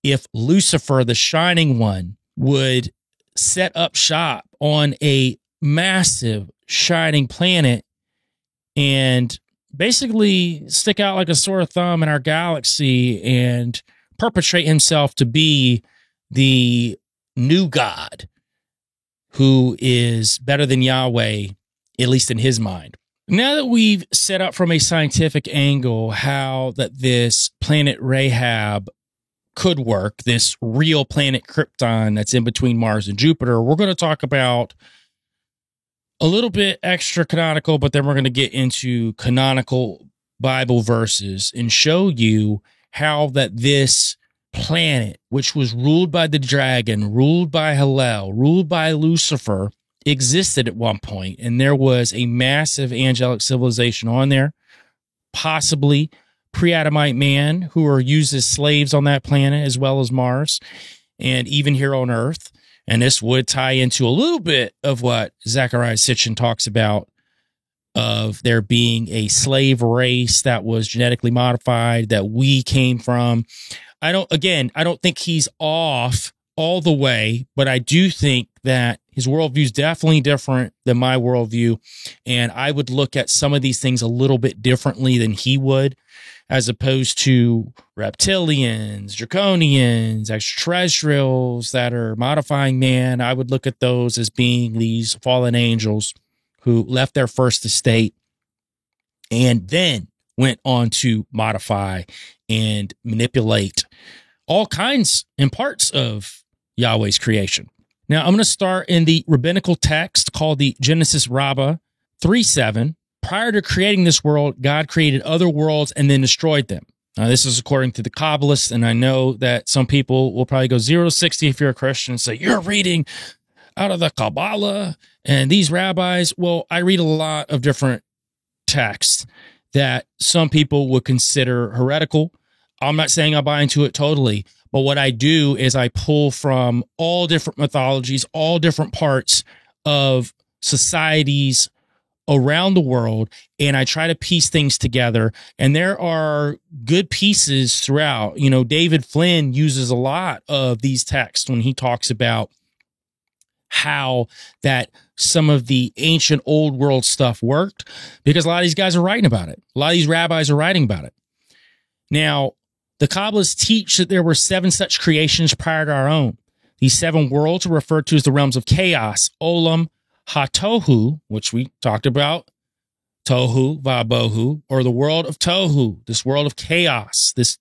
if Lucifer, the shining one, would set up shop on a massive shining planet and basically stick out like a sore thumb in our galaxy and perpetrate himself to be the new God who is better than Yahweh, at least in his mind. Now that we've set up from a scientific angle how that this planet Rahab could work, this real planet Krypton that's in between Mars and Jupiter, we're going to talk about a little bit extra canonical, but then we're going to get into canonical Bible verses and show you how that this planet, which was ruled by the dragon, ruled by Hillel, ruled by Lucifer, existed at one point, and there was a massive angelic civilization on there, possibly pre-Adamite man who were used as slaves on that planet as well as Mars and even here on Earth. And this would tie into a little bit of what Zecharia Sitchin talks about of there being a slave race that was genetically modified that we came from. I don't think he's off all the way, but I do think that his worldview is definitely different than my worldview. And I would look at some of these things a little bit differently than he would, as opposed to reptilians, draconians, extraterrestrials that are modifying man. I would look at those as being these fallen angels who left their first estate and then went on to modify and manipulate all kinds and parts of Yahweh's creation. Now, I'm going to start in the rabbinical text called the Genesis Rabbah 3:7. Prior to creating this world, God created other worlds and then destroyed them. Now, this is according to the Kabbalists, and I know that some people will probably go 0-60 if you're a Christian and say, you're reading out of the Kabbalah and these rabbis. Well, I read a lot of different texts that some people would consider heretical. I'm not saying I buy into it totally, but what I do is I pull from all different mythologies, all different parts of societies around the world, and I try to piece things together. And there are good pieces throughout. You know, David Flynn uses a lot of these texts when he talks about how that some of the ancient old world stuff worked, because a lot of these guys are writing about it. A lot of these rabbis are writing about it. Now, the Kabbalists teach that there were 7 such creations prior to our own. These 7 worlds are referred to as the realms of chaos, Olam HaTohu, which we talked about, Tohu Vabohu, or the world of Tohu, this world of chaos, this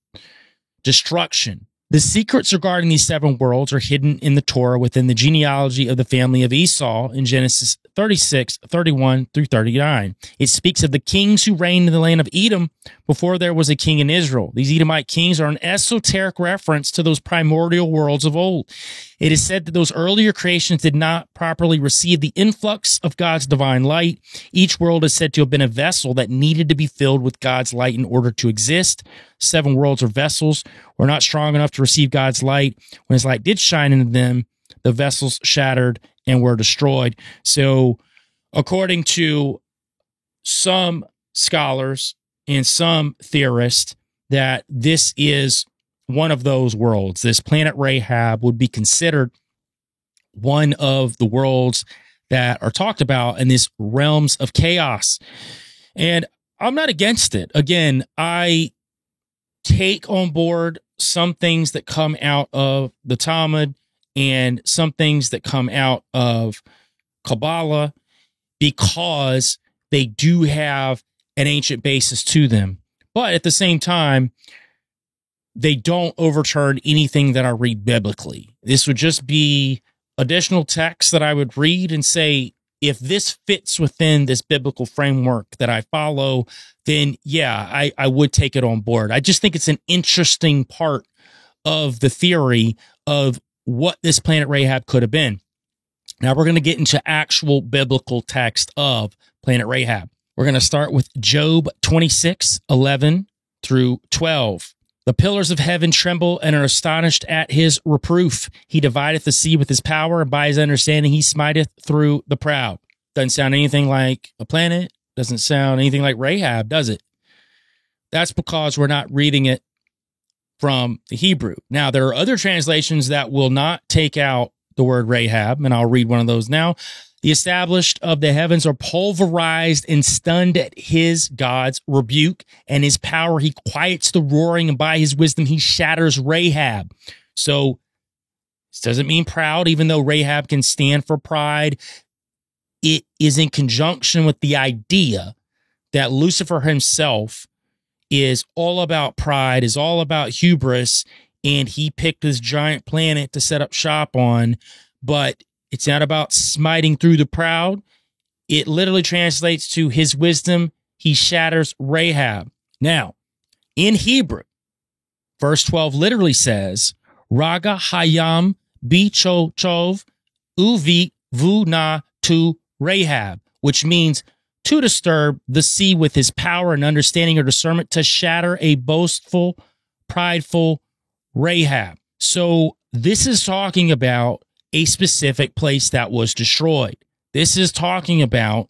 destruction. The secrets regarding these 7 worlds are hidden in the Torah within the genealogy of the family of Esau in Genesis 36, 31 through 39. It speaks of the kings who reigned in the land of Edom before there was a king in Israel. These Edomite kings are an esoteric reference to those primordial worlds of old. It is said that those earlier creations did not properly receive the influx of God's divine light. Each world is said to have been a vessel that needed to be filled with God's light in order to exist. 7 worlds or vessels were not strong enough to receive God's light. When his light did shine into them, the vessels shattered and were destroyed. So, according to some scholars and some theorists, that this is one of those worlds. This planet Rahab would be considered one of the worlds that are talked about in these realms of chaos. And I'm not against it. Again, I take on board some things that come out of the Talmud and some things that come out of Kabbalah, because they do have an ancient basis to them. But at the same time, they don't overturn anything that I read biblically. This would just be additional text that I would read and say, if this fits within this biblical framework that I follow, then yeah, I would take it on board. I just think it's an interesting part of the theory of what this planet Rahab could have been. Now we're going to get into actual biblical text of planet Rahab. We're going to start with Job 26, 11 through 12. The pillars of heaven tremble and are astonished at his reproof. He divideth the sea with his power, and by his understanding he smiteth through the proud. Doesn't sound anything like a planet. Doesn't sound anything like Rahab, does it? That's because we're not reading it from the Hebrew. Now, there are other translations that will not take out the word Rahab, and I'll read one of those now. The established of the heavens are pulverized and stunned at his God's rebuke and his power. He quiets the roaring, and by his wisdom he shatters Rahab. So this doesn't mean proud, even though Rahab can stand for pride. It is in conjunction with the idea that Lucifer himself is all about pride, is all about hubris, and he picked this giant planet to set up shop on, but it's not about smiting through the proud. It literally translates to his wisdom. He shatters Rahab. Now, in Hebrew, verse 12 literally says, Raga hayam bichochov uvi vuna tu Rahab, which means to disturb the sea with his power and understanding or discernment, to shatter a boastful, prideful Rahab. So this is talking about a specific place that was destroyed. This is talking about,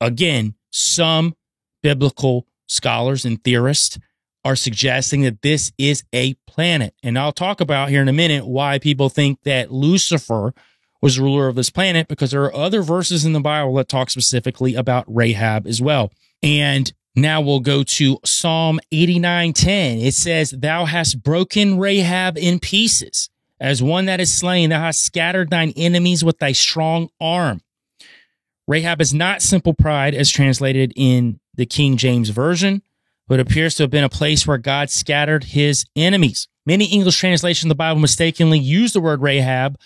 again, some biblical scholars and theorists are suggesting that this is a planet. And I'll talk about here in a minute why people think that Lucifer was the ruler of this planet, because there are other verses in the Bible that talk specifically about Rahab as well. And now we'll go to Psalm 89:10. It says, Thou hast broken Rahab in pieces. As one that is slain, thou hast scattered thine enemies with thy strong arm. Rahab is not simple pride as translated in the King James Version, but appears to have been a place where God scattered his enemies. Many English translations of the Bible mistakenly use the word Rahab,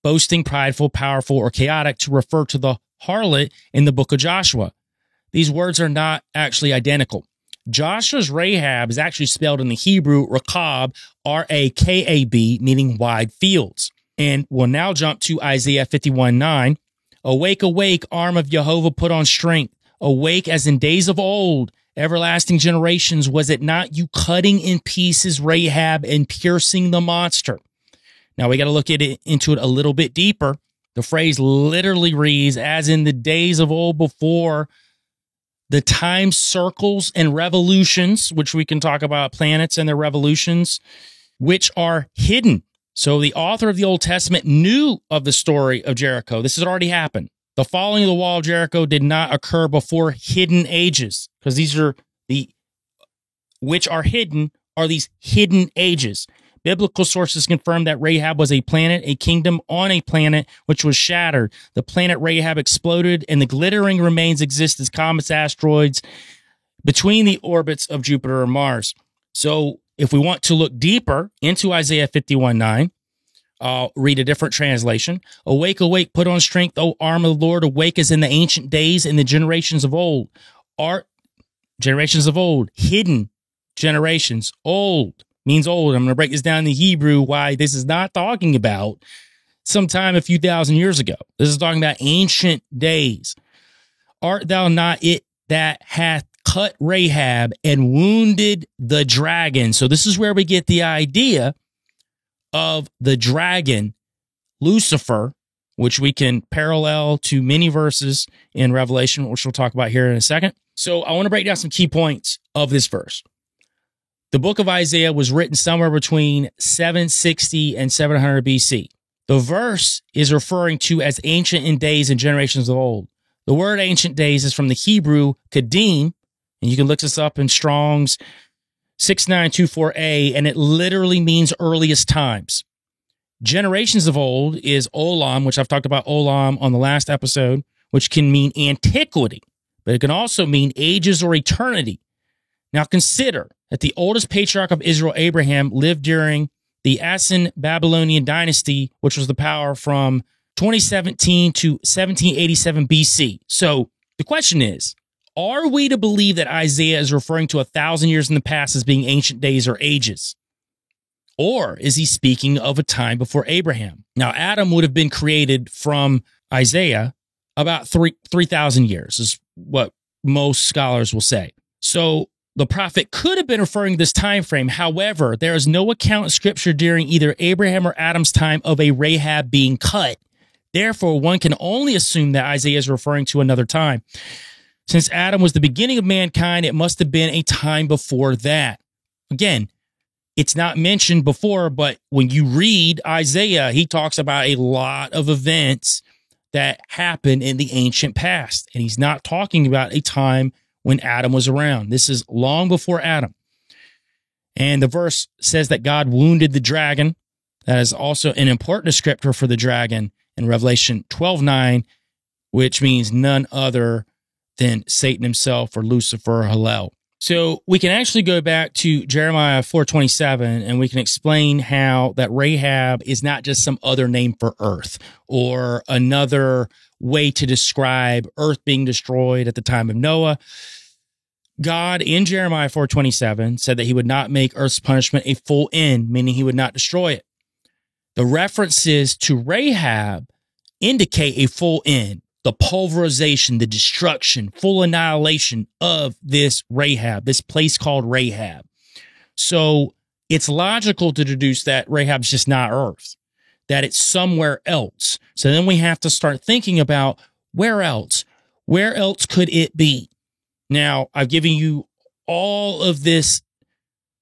boasting, prideful, powerful, or chaotic, to refer to the harlot in the book of Joshua. These words are not actually identical. Joshua's Rahab is actually spelled in the Hebrew Rakab, R-A-K-A-B, meaning wide fields. And we'll now jump to Isaiah 51:9. Awake, awake, arm of Jehovah, put on strength. Awake as in days of old, everlasting generations. Was it not you cutting in pieces Rahab and piercing the monster? Now we got to look into it a little bit deeper. The phrase literally reads, as in the days of old before the time circles and revolutions, which we can talk about planets and their revolutions, which are hidden. So the author of the Old Testament knew of the story of Jericho. This had already happened. The falling of the wall of Jericho did not occur before hidden ages, because these are which are hidden are these hidden ages. Biblical sources confirm that Rahab was a planet, a kingdom on a planet, which was shattered. The planet Rahab exploded, and the glittering remains exist as comets, asteroids between the orbits of Jupiter and Mars. So if we want to look deeper into Isaiah 51:9, I'll read a different translation. Awake, awake, put on strength, O arm of the Lord. Awake as in the ancient days, in the generations of old. Generations of old, hidden generations, old. Means old. I'm going to break this down in the Hebrew, why this is not talking about sometime a few thousand years ago. This is talking about ancient days. Art thou not it that hath cut Rahab and wounded the dragon? So this is where we get the idea of the dragon, Lucifer, which we can parallel to many verses in Revelation, which we'll talk about here in a second. So I want to break down some key points of this verse. The book of Isaiah was written somewhere between 760 and 700 BC. The verse is referring to as ancient in days and generations of old. The word ancient days is from the Hebrew kadim, and you can look this up in Strong's 6924a, and it literally means earliest times. Generations of old is olam, which I've talked about olam on the last episode, which can mean antiquity, but it can also mean ages or eternity. Now consider that the oldest patriarch of Israel, Abraham, lived during the Assyrian-Babylonian dynasty, which was the power from 2017 to 1787 BC. So the question is, are we to believe that Isaiah is referring to 1,000 years in the past as being ancient days or ages? Or is he speaking of a time before Abraham? Now, Adam would have been created from Isaiah about 3,000 years, is what most scholars will say. So the prophet could have been referring to this time frame. However, there is no account in Scripture during either Abraham or Adam's time of a Rahab being cut. Therefore, one can only assume that Isaiah is referring to another time. Since Adam was the beginning of mankind, it must have been a time before that. Again, it's not mentioned before, but when you read Isaiah, he talks about a lot of events that happened in the ancient past. And he's not talking about a time when Adam was around. This is long before Adam. And the verse says that God wounded the dragon. That is also an important descriptor for the dragon in Revelation 12:9, which means none other than Satan himself or Lucifer or Hallel. So we can actually go back to Jeremiah 4:27 and we can explain how that Rahab is not just some other name for earth or another way to describe earth being destroyed at the time of Noah. God in Jeremiah 4:27 said that he would not make earth's punishment a full end, meaning he would not destroy it. The references to Rahab indicate a full end, the pulverization, the destruction, full annihilation of this Rahab, this place called Rahab. So it's logical to deduce that Rahab's just not earth, that it's somewhere else. So then we have to start thinking about where else? Where else could it be? Now, I've given you all of this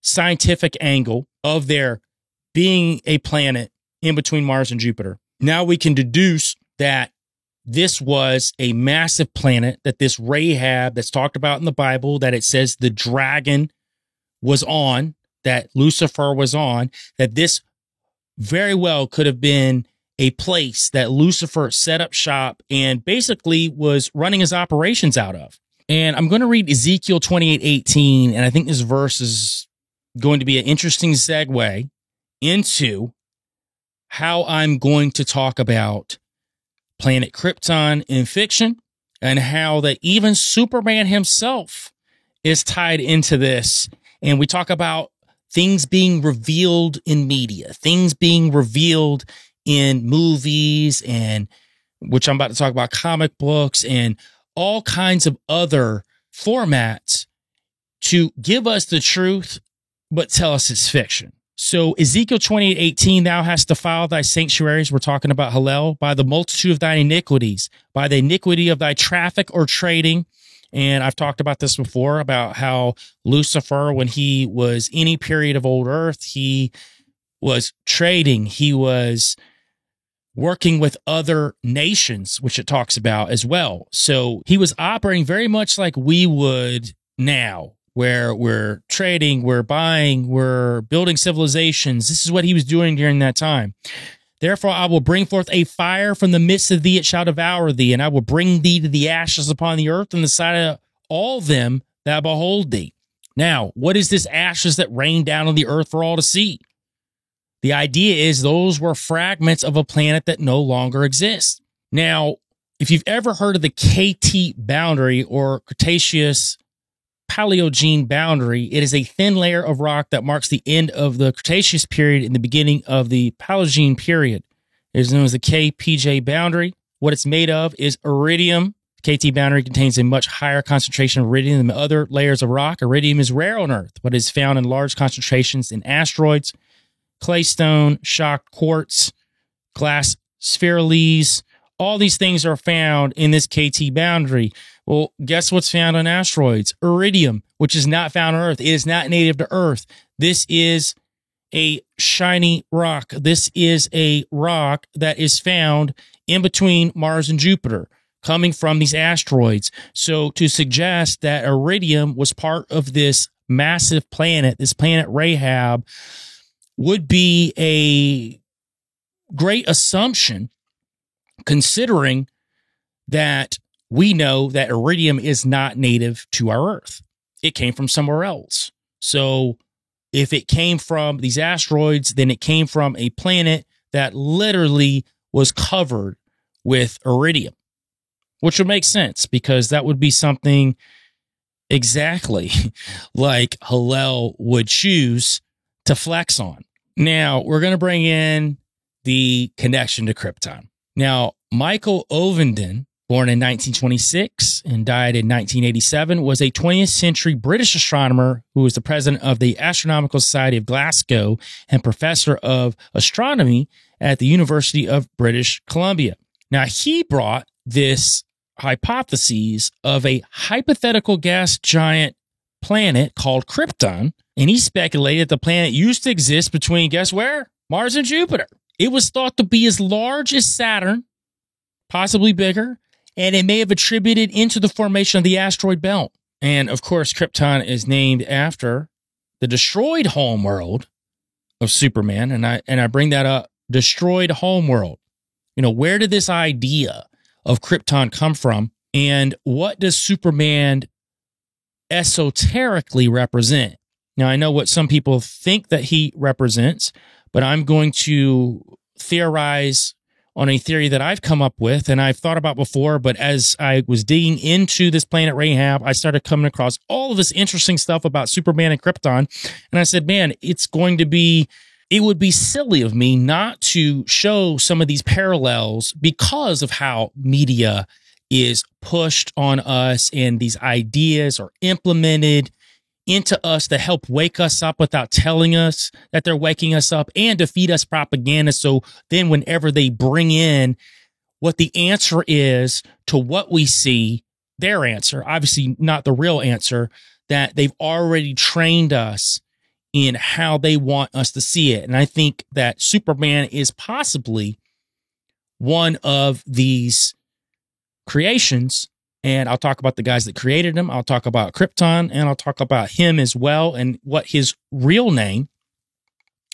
scientific angle of there being a planet in between Mars and Jupiter. Now we can deduce that this was a massive planet, that this Rahab that's talked about in the Bible, that it says the dragon was on, that Lucifer was on, that this very well could have been a place that Lucifer set up shop and basically was running his operations out of. And I'm going to read Ezekiel 28:18, and I think this verse is going to be an interesting segue into how I'm going to talk about planet Krypton in fiction and how that even Superman himself is tied into this. And we talk about things being revealed in media, things being revealed in movies, and which I'm about to talk about, comic books and all kinds of other formats to give us the truth, but tell us it's fiction. So Ezekiel 28:18, thou hast defiled thy sanctuaries. We're talking about Hallel, by the multitude of thine iniquities, by the iniquity of thy traffic or trading. And I've talked about this before, about how Lucifer, when he was any period of old earth, he was trading. He was working with other nations, which it talks about as well. So he was operating very much like we would now, where we're trading, we're buying, we're building civilizations. This is what he was doing during that time. Therefore, I will bring forth a fire from the midst of thee, it shall devour thee, and I will bring thee to the ashes upon the earth in the sight of all them that behold thee. Now, what is this ashes that rain down on the earth for all to see? The idea is those were fragments of a planet that no longer exists. Now, if you've ever heard of the KT boundary or Cretaceous Paleogene boundary, it is a thin layer of rock that marks the end of the Cretaceous period and the beginning of the Paleogene period. It is known as the KPJ boundary. What it's made of is iridium. The KT boundary contains a much higher concentration of iridium than other layers of rock. Iridium is rare on Earth, but is found in large concentrations in asteroids, claystone, shocked quartz, glass spherules. All these things are found in this KT boundary. Well, guess what's found on asteroids? Iridium, which is not found on Earth. It is not native to Earth. This is a shiny rock. This is a rock that is found in between Mars and Jupiter, coming from these asteroids. So to suggest that iridium was part of this massive planet, this planet Rahab, would be a great assumption, considering that we know that iridium is not native to our Earth. It came from somewhere else. So if it came from these asteroids, then it came from a planet that literally was covered with iridium, which would make sense because that would be something exactly like Hallel would choose to flex on. Now, we're going to bring in the connection to Krypton. Now, Michael Ovenden, born in 1926 and died in 1987, was a 20th century British astronomer who was the president of the Astronomical Society of Glasgow and professor of astronomy at the University of British Columbia. Now, he brought this hypothesis of a hypothetical gas giant planet called Krypton, and he speculated the planet used to exist between, guess where? Mars and Jupiter. It was thought to be as large as Saturn, possibly bigger, and it may have attributed into the formation of the asteroid belt. And of course, Krypton is named after the destroyed homeworld of Superman, and I bring that up, destroyed homeworld. You know, where did this idea of Krypton come from, and what does Superman esoterically represent? Now, I know what some people think that he represents, but I'm going to theorize on a theory that I've come up with and I've thought about before. But as I was digging into this planet Rahab, I started coming across all of this interesting stuff about Superman and Krypton. And I said, man, it would be silly of me not to show some of these parallels because of how media is pushed on us and these ideas are implemented into us to help wake us up without telling us that they're waking us up, and to feed us propaganda. So then whenever they bring in what the answer is to what we see, their answer, obviously not the real answer, that they've already trained us in how they want us to see it. And I think that Superman is possibly one of these creations. And I'll talk about the guys that created him. I'll talk about Krypton, and I'll talk about him as well and what his real name,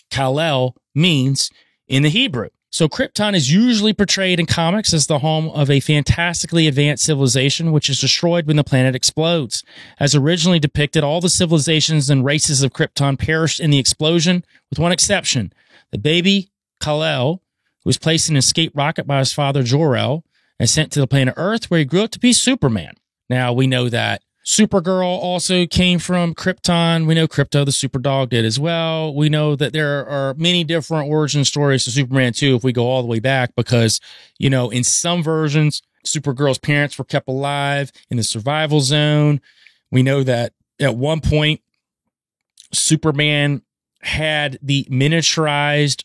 Kal-El, means in the Hebrew. So Krypton is usually portrayed in comics as the home of a fantastically advanced civilization which is destroyed when the planet explodes. As originally depicted, all the civilizations and races of Krypton perished in the explosion, with one exception. The baby, Kal-El, who was placed in an escape rocket by his father, Jor-El, and sent to the planet Earth, where he grew up to be Superman. Now, we know that Supergirl also came from Krypton. We know Krypto, the Superdog, did as well. We know that there are many different origin stories to Superman, too, if we go all the way back, because, you know, in some versions, Supergirl's parents were kept alive in the survival zone. We know that at one point, Superman had the miniaturized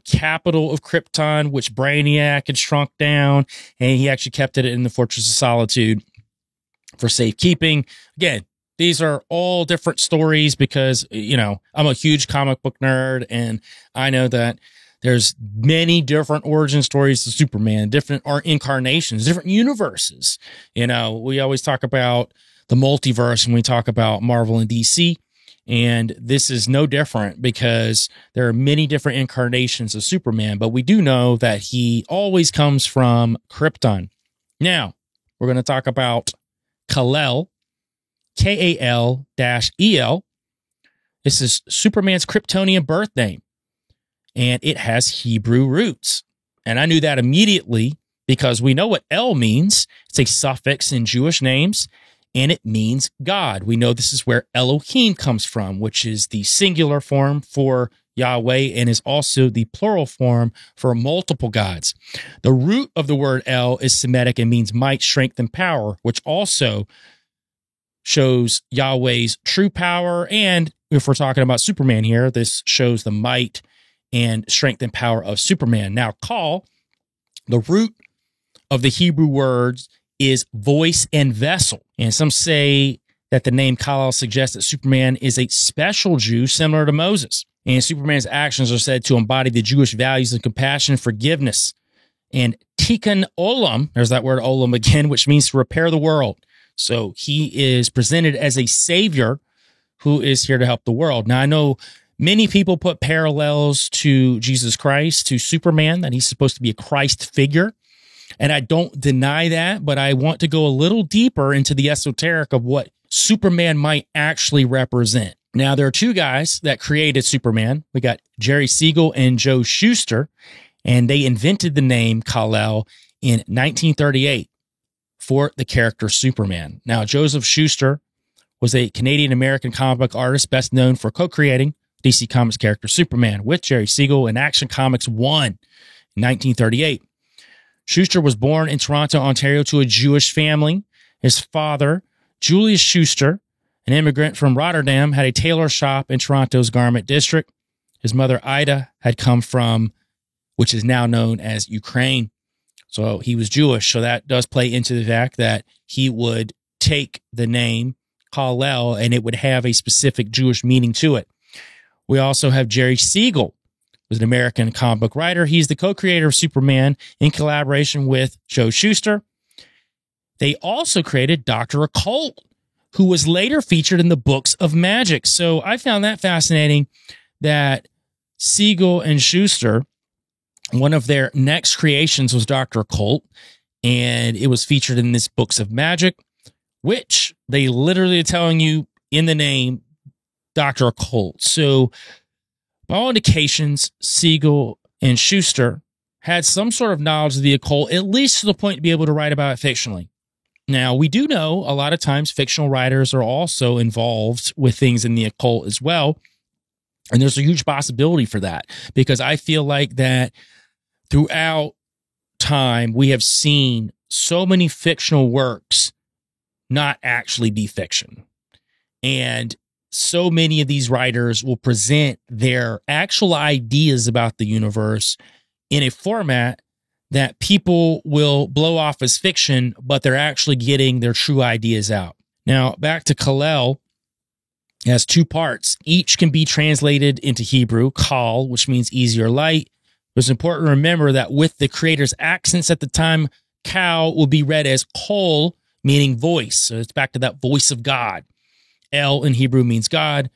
capital of Krypton, which Brainiac had shrunk down, and he actually kept it in the Fortress of Solitude for safekeeping. Again, these are all different stories because, I'm a huge comic book nerd, and I know that there's many different origin stories to Superman, different incarnations, different universes. We always talk about the multiverse when we talk about Marvel and DC. And this is no different because there are many different incarnations of Superman, but we do know that he always comes from Krypton. Now, we're going to talk about Kal-El, Kal-El. This is Superman's Kryptonian birth name, and it has Hebrew roots. And I knew that immediately because we know what El means. It's a suffix in Jewish names, and it means God. We know this is where Elohim comes from, which is the singular form for Yahweh and is also the plural form for multiple gods. The root of the word El is Semitic and means might, strength, and power, which also shows Yahweh's true power. And if we're talking about Superman here, this shows the might and strength and power of Superman. Now, Kal, the root of the Hebrew words, is voice and vessel. And some say that the name Kal-El suggests that Superman is a special Jew similar to Moses. And Superman's actions are said to embody the Jewish values of compassion, forgiveness, and tikkun olam. There's that word olam again, which means to repair the world. So he is presented as a savior who is here to help the world. Now, I know many people put parallels to Jesus Christ, to Superman, that he's supposed to be a Christ figure. And I don't deny that, but I want to go a little deeper into the esoteric of what Superman might actually represent. Now, there are two guys that created Superman. We got Jerry Siegel and Joe Shuster, and they invented the name Kal-El in 1938 for the character Superman. Now, Joseph Shuster was a Canadian-American comic book artist best known for co-creating DC Comics character Superman with Jerry Siegel in Action Comics 1 in 1938. Shuster was born in Toronto, Ontario, to a Jewish family. His father, Julius Shuster, an immigrant from Rotterdam, had a tailor shop in Toronto's garment district. His mother, Ida, had come from, which is now known as Ukraine. So he was Jewish. So that does play into the fact that he would take the name Kal-El and it would have a specific Jewish meaning to it. We also have Jerry Siegel, was an American comic book writer. He's the co-creator of Superman in collaboration with Joe Shuster. They also created Dr. Occult, who was later featured in the books of magic. So I found that fascinating that Siegel and Shuster, one of their next creations was Dr. Occult, and it was featured in this books of magic, which they literally are telling you in the name Dr. Occult. So by all indications, Siegel and Shuster had some sort of knowledge of the occult, at least to the point to be able to write about it fictionally. Now, we do know a lot of times fictional writers are also involved with things in the occult as well. And there's a huge possibility for that because I feel like that throughout time, we have seen so many fictional works not actually be fiction. And so many of these writers will present their actual ideas about the universe in a format that people will blow off as fiction, but they're actually getting their true ideas out. Now, back to Kal-El, it has two parts. Each can be translated into Hebrew, Kal, which means easy or light. It's important to remember that with the creator's accents at the time, Kal will be read as Kol, meaning voice. So it's back to that voice of God. El in Hebrew means God.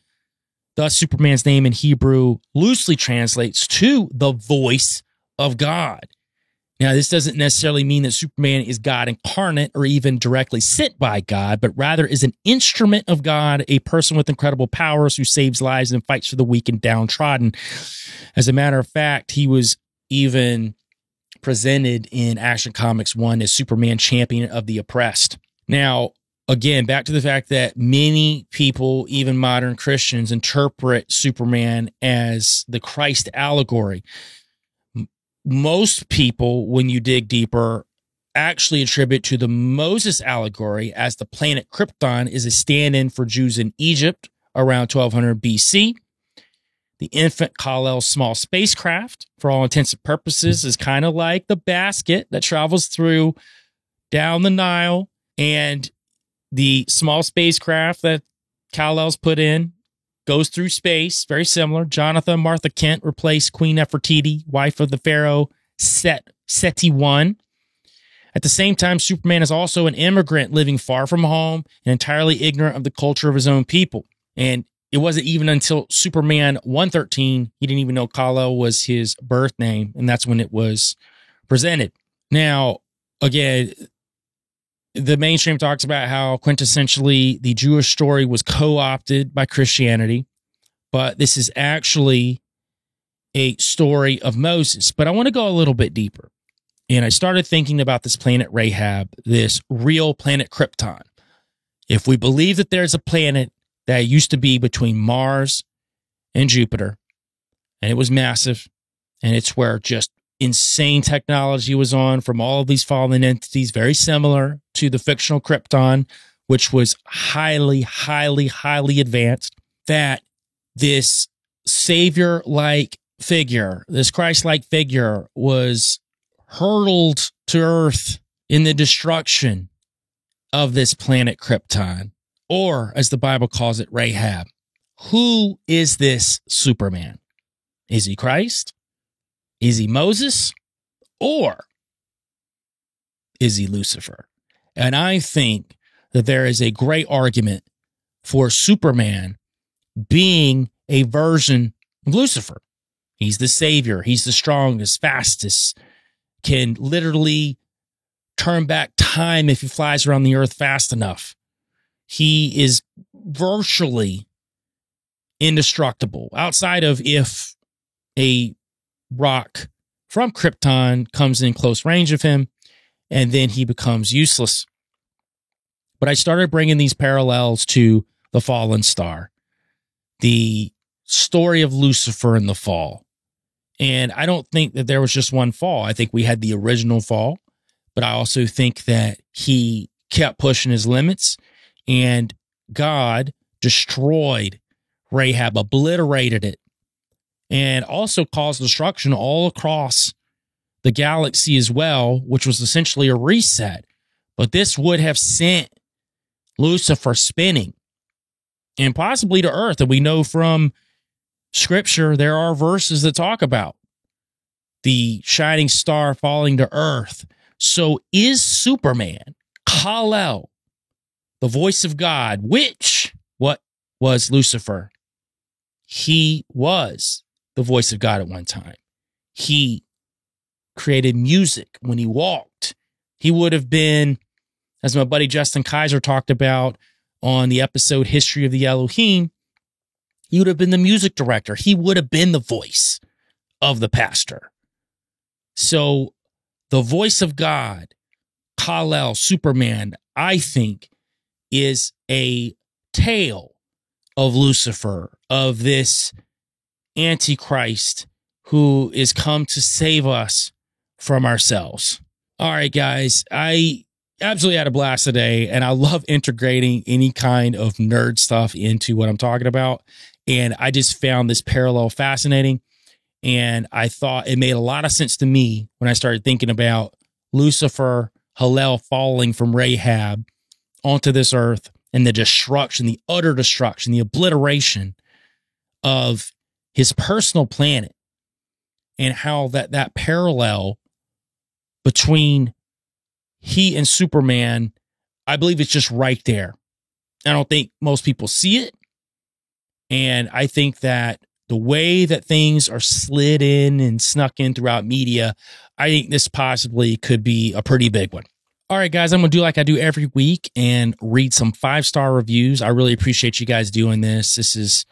Thus, Superman's name in Hebrew loosely translates to the voice of God. Now, this doesn't necessarily mean that Superman is God incarnate or even directly sent by God, but rather is an instrument of God, a person with incredible powers who saves lives and fights for the weak and downtrodden. As a matter of fact, he was even presented in Action Comics 1 as Superman, champion of the oppressed. Now, again, back to the fact that many people, even modern Christians, interpret Superman as the Christ allegory. Most people, when you dig deeper, actually attribute to the Moses allegory as the planet Krypton is a stand-in for Jews in Egypt around 1200 BC. The infant Kal-El small spacecraft, for all intents and purposes, is kind of like the basket that travels through down the Nile, and the small spacecraft that Kal-El's put in goes through space. Very similar. Jonathan Martha Kent replaced Queen Nefertiti, wife of the pharaoh Seti I. At the same time, Superman is also an immigrant living far from home and entirely ignorant of the culture of his own people. And it wasn't even until Superman 113, he didn't even know Kal-El was his birth name, and that's when it was presented. Now, again, the mainstream talks about how quintessentially the Jewish story was co-opted by Christianity, but this is actually a story of Moses. But I want to go a little bit deeper. And I started thinking about this planet Rahab, this real planet Krypton. If we believe that there's a planet that used to be between Mars and Jupiter, and it was massive, and it's where just insane technology was on from all of these fallen entities, very similar to the fictional Krypton, which was highly, highly, highly advanced, that this savior-like figure, this Christ-like figure, was hurtled to Earth in the destruction of this planet Krypton, or as the Bible calls it, Rahab. Who is this Superman? Is he Christ? Is he Moses? Or is he Lucifer? And I think that there is a great argument for Superman being a version of Lucifer. He's the savior. He's the strongest, fastest, can literally turn back time if he flies around the earth fast enough. He is virtually indestructible, outside of if a rock from Krypton comes in close range of him, and then he becomes useless. But I started bringing these parallels to the fallen star, the story of Lucifer and the fall. And I don't think that there was just one fall. I think we had the original fall, but I also think that he kept pushing his limits, and God destroyed Rahab, obliterated it, and also caused destruction all across the galaxy as well, which was essentially a reset. But this would have sent Lucifer spinning and possibly to Earth. And we know from Scripture, there are verses that talk about the shining star falling to Earth. So is Superman, Kal-El, the voice of God, which, what was Lucifer? He was the voice of God at one time. He created music when he walked. He would have been, as my buddy Justin Kaiser talked about on the episode History of the Elohim, he would have been the music director. He would have been the voice of the pastor. So the voice of God, Kal-El, Superman, I think, is a tale of Lucifer, of this Antichrist who is come to save us from ourselves. All right, guys, I absolutely had a blast today, and I love integrating any kind of nerd stuff into what I'm talking about. And I just found this parallel fascinating, and I thought it made a lot of sense to me when I started thinking about Lucifer, Hillel falling from Rahab onto this earth, and the destruction, the utter destruction, the obliteration of his personal planet, and how that parallel between he and Superman, I believe it's just right there. I don't think most people see it. And I think that the way that things are slid in and snuck in throughout media, I think this possibly could be a pretty big one. All right, guys, I'm going to do like I do every week and read some 5-star reviews. I really appreciate you guys doing this. This has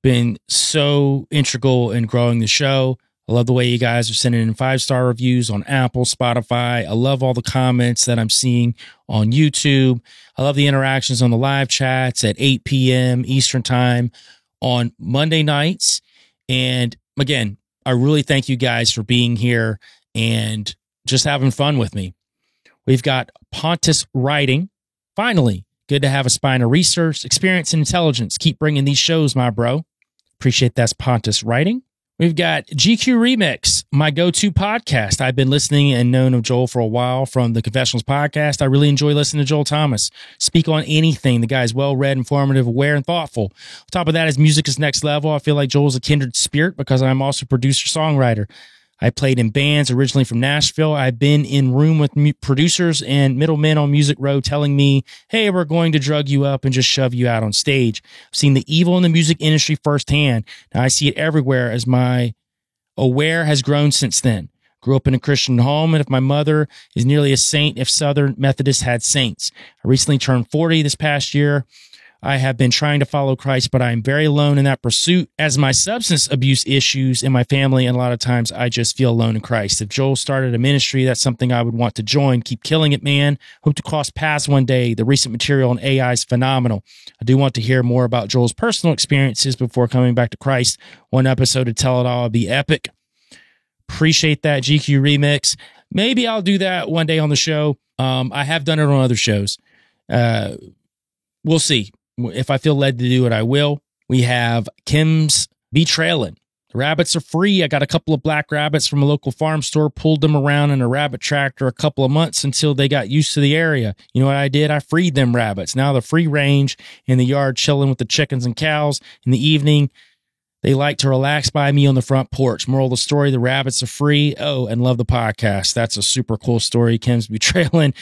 been so integral in growing the show. I love the way you guys are sending in 5-star reviews on Apple, Spotify. I love all the comments that I'm seeing on YouTube. I love the interactions on the live chats at 8 p.m. Eastern Time on Monday nights. And again, I really thank you guys for being here and just having fun with me. We've got Pontus writing. Finally, good to have a spine of research, experience, and intelligence. Keep bringing these shows, my bro. Appreciate that's Pontus writing. We've got GQ Remix, my go-to podcast. I've been listening and known of Joel for a while from the Confessionals podcast. I really enjoy listening to Joel Thomas speak on anything. The guy's well-read, informative, aware, and thoughtful. On top of that, his music is next level. I feel like Joel's a kindred spirit because I'm also a producer-songwriter. I played in bands originally from Nashville. I've been in room with producers and middlemen on Music Row telling me, hey, we're going to drug you up and just shove you out on stage. I've seen the evil in the music industry firsthand. Now I see it everywhere as my aware has grown since then. Grew up in a Christian home, and if my mother is nearly a saint, if Southern Methodists had saints. I recently turned 40 this past year. I have been trying to follow Christ, but I am very alone in that pursuit as my substance abuse issues in my family, and a lot of times I just feel alone in Christ. If Joel started a ministry, that's something I would want to join. Keep killing it, man. Hope to cross paths one day. The recent material on AI is phenomenal. I do want to hear more about Joel's personal experiences before coming back to Christ. One episode to tell it all would be epic. Appreciate that, GQ Remix. Maybe I'll do that one day on the show. I have done it on other shows. We'll see. If I feel led to do it, I will. We have Kim's Be Trailin'. The rabbits are free. I got a couple of black rabbits from a local farm store, pulled them around in a rabbit tractor a couple of months until they got used to the area. You know what I did? I freed them rabbits. Now they're free range in the yard, chilling with the chickens and cows. In the evening, they like to relax by me on the front porch. Moral of the story, the rabbits are free. Oh, and love the podcast. That's a super cool story. Kim's Be Trailin'.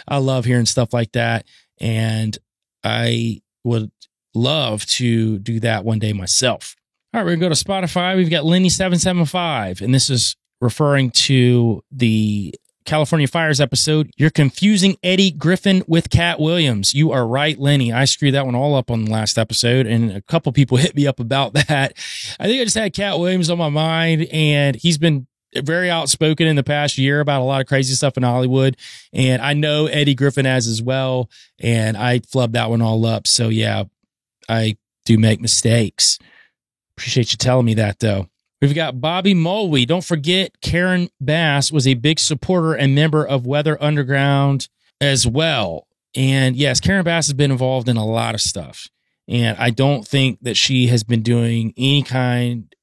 I love hearing stuff like that. And I would love to do that one day myself. All right, we're going to go to Spotify. We've got Lenny775, and this is referring to the California Fires episode. You're confusing Eddie Griffin with Cat Williams. You are right, Lenny. I screwed that one all up on the last episode, and a couple people hit me up about that. I think I just had Cat Williams on my mind, and he's been very outspoken in the past year about a lot of crazy stuff in Hollywood. And I know Eddie Griffin has as well. And I flubbed that one all up. So yeah, I do make mistakes. Appreciate you telling me that though. We've got Bobby Mulwee. Don't forget Karen Bass was a big supporter and member of Weather Underground as well. And yes, Karen Bass has been involved in a lot of stuff. And I don't think that she has been doing any kind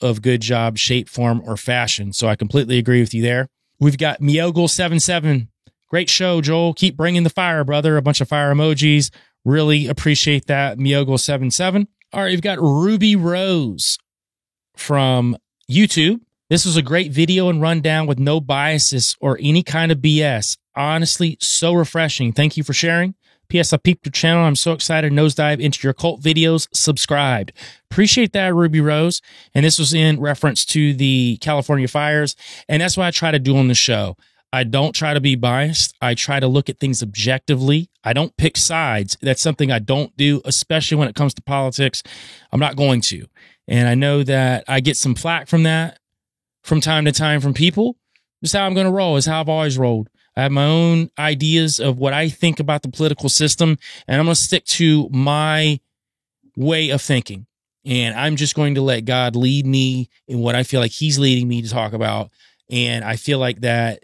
of good job, shape, form, or fashion. So I completely agree with you there. We've got Miogel77. Great show, Joel. Keep bringing the fire, brother. A bunch of fire emojis. Really appreciate that, Miogel77. All right, we've got Ruby Rose from YouTube. This was a great video and rundown with no biases or any kind of BS. Honestly, so refreshing. Thank you for sharing. P.S. I peeped your channel. I'm so excited. Nosedive into your cult videos. Subscribed. Appreciate that, Ruby Rose. And this was in reference to the California fires. And that's what I try to do on the show. I don't try to be biased. I try to look at things objectively. I don't pick sides. That's something I don't do, especially when it comes to politics. I'm not going to. And I know that I get some flack from that from time to time from people. This is how I'm going to roll. It's how I've always rolled. I have my own ideas of what I think about the political system, and I'm going to stick to my way of thinking. And I'm just going to let God lead me in what I feel like he's leading me to talk about. And I feel like that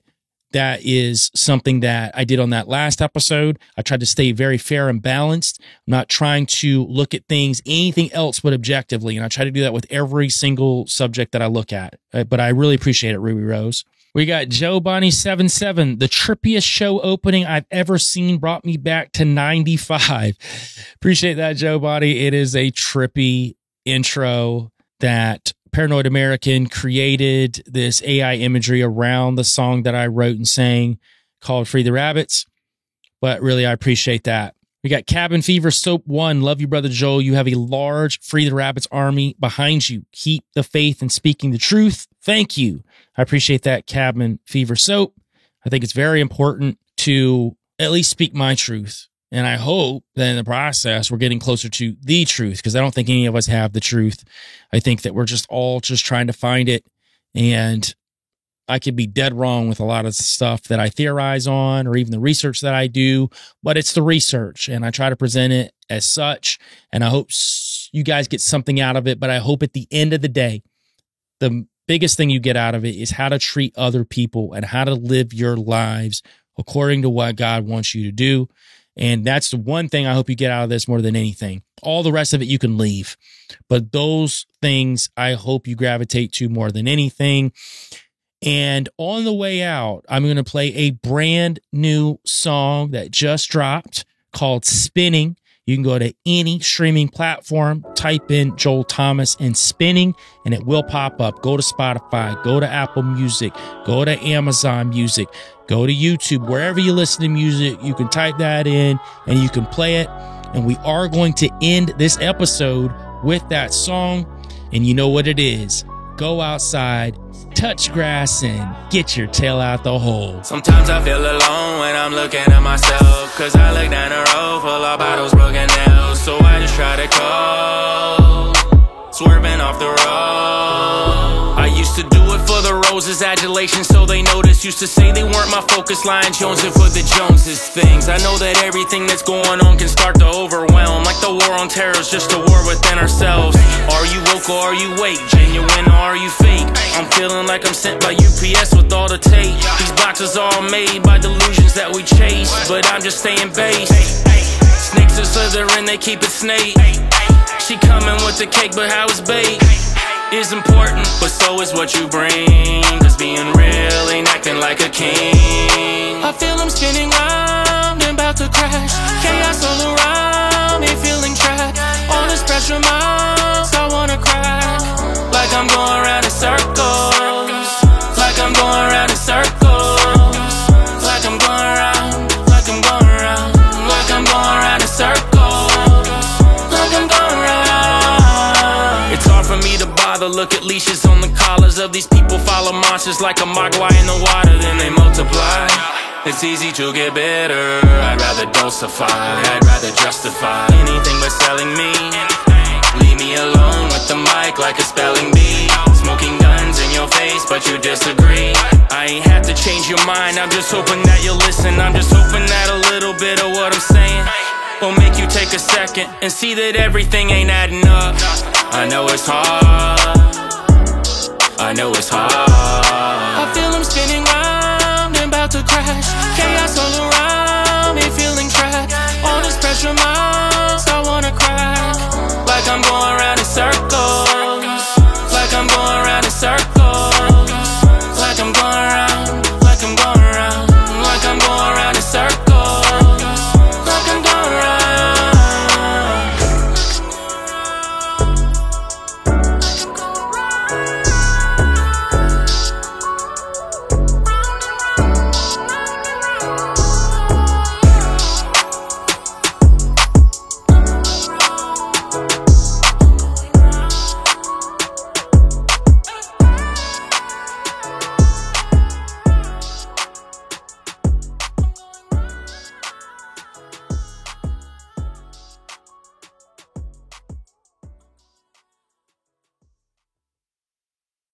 is something that I did on that last episode. I tried to stay very fair and balanced. I'm not trying to look at things, anything else but objectively. And I try to do that with every single subject that I look at. But I really appreciate it, Ruby Rose. We got Joe Bonnie77. The trippiest show opening I've ever seen brought me back to 95. Appreciate that, Joe Bonnie. It is a trippy intro that Paranoid American created this AI imagery around the song that I wrote and sang called Free the Rabbits. But really, I appreciate that. We got Cabin Fever Soap 1. Love you, Brother Joel. You have a large Free the Rabbits army behind you. Keep the faith and speaking the truth. Thank you. I appreciate that, Cabin Fever Soap. I think it's very important to at least speak my truth. And I hope that in the process, we're getting closer to the truth, because I don't think any of us have the truth. I think that we're just all just trying to find it. And I could be dead wrong with a lot of stuff that I theorize on, or even the research that I do, but it's the research, and I try to present it as such. And I hope you guys get something out of it. But I hope at the end of the day, the biggest thing you get out of it is how to treat other people and how to live your lives according to what God wants you to do. And that's the one thing I hope you get out of this more than anything. All the rest of it you can leave. But those things I hope you gravitate to more than anything. And on the way out, I'm going to play a brand new song that just dropped called Spinning. You can go to any streaming platform, type in Joel Thomas and Spinning, and it will pop up. Go to Spotify, go to Apple Music, go to Amazon Music, go to YouTube, wherever you listen to music, you can type that in and you can play it. And we are going to end this episode with that song. And you know what it is. Go outside, touch grass, and get your tail out the hole. Sometimes I feel alone when I'm looking at myself, cause I look down the road full of bottles, broken nails. So I just try to go, swerving off the road. I used to do it for the roses, adulation, so they notice. Used to say they weren't my focus line, jonesing for the Joneses things. I know that everything that's going on can start to overwhelm. Like the war on terror is just a war within ourselves. Are you woke or are you awake? Genuine or are you fake? I'm feeling like I'm sent by UPS with all the tape. These boxes all made by delusions that we chase, but I'm just staying base. Snakes are slithering, they keep it snake. She coming with the cake, but how it's baked is important, but so is what you bring. Cause being real ain't acting like a king. I feel I'm spinning round and about to crash. Chaos all around, ain't feeling trapped. All this pressure mounts, I wanna crack. Like I'm going around in circles. Like I'm going around in circles. Like I'm going around, like I'm going around. Like I'm going around in circles. Like I'm going around. It's hard for me to look at leashes on the collars of these people. Follow monsters like a mogwai in the water, then they multiply. It's easy to get bitter. I'd rather dulcify, I'd rather justify anything but selling me. Leave me alone with the mic like a spelling bee. Smoking guns in your face, but you disagree. I ain't have to change your mind, I'm just hoping that you'll listen. I'm just hoping that a little bit of what I'm saying will make you take a second and see that everything ain't adding up. I know it's hard, I know it's hard. I feel I'm spinning round and about to crash. Chaos all around.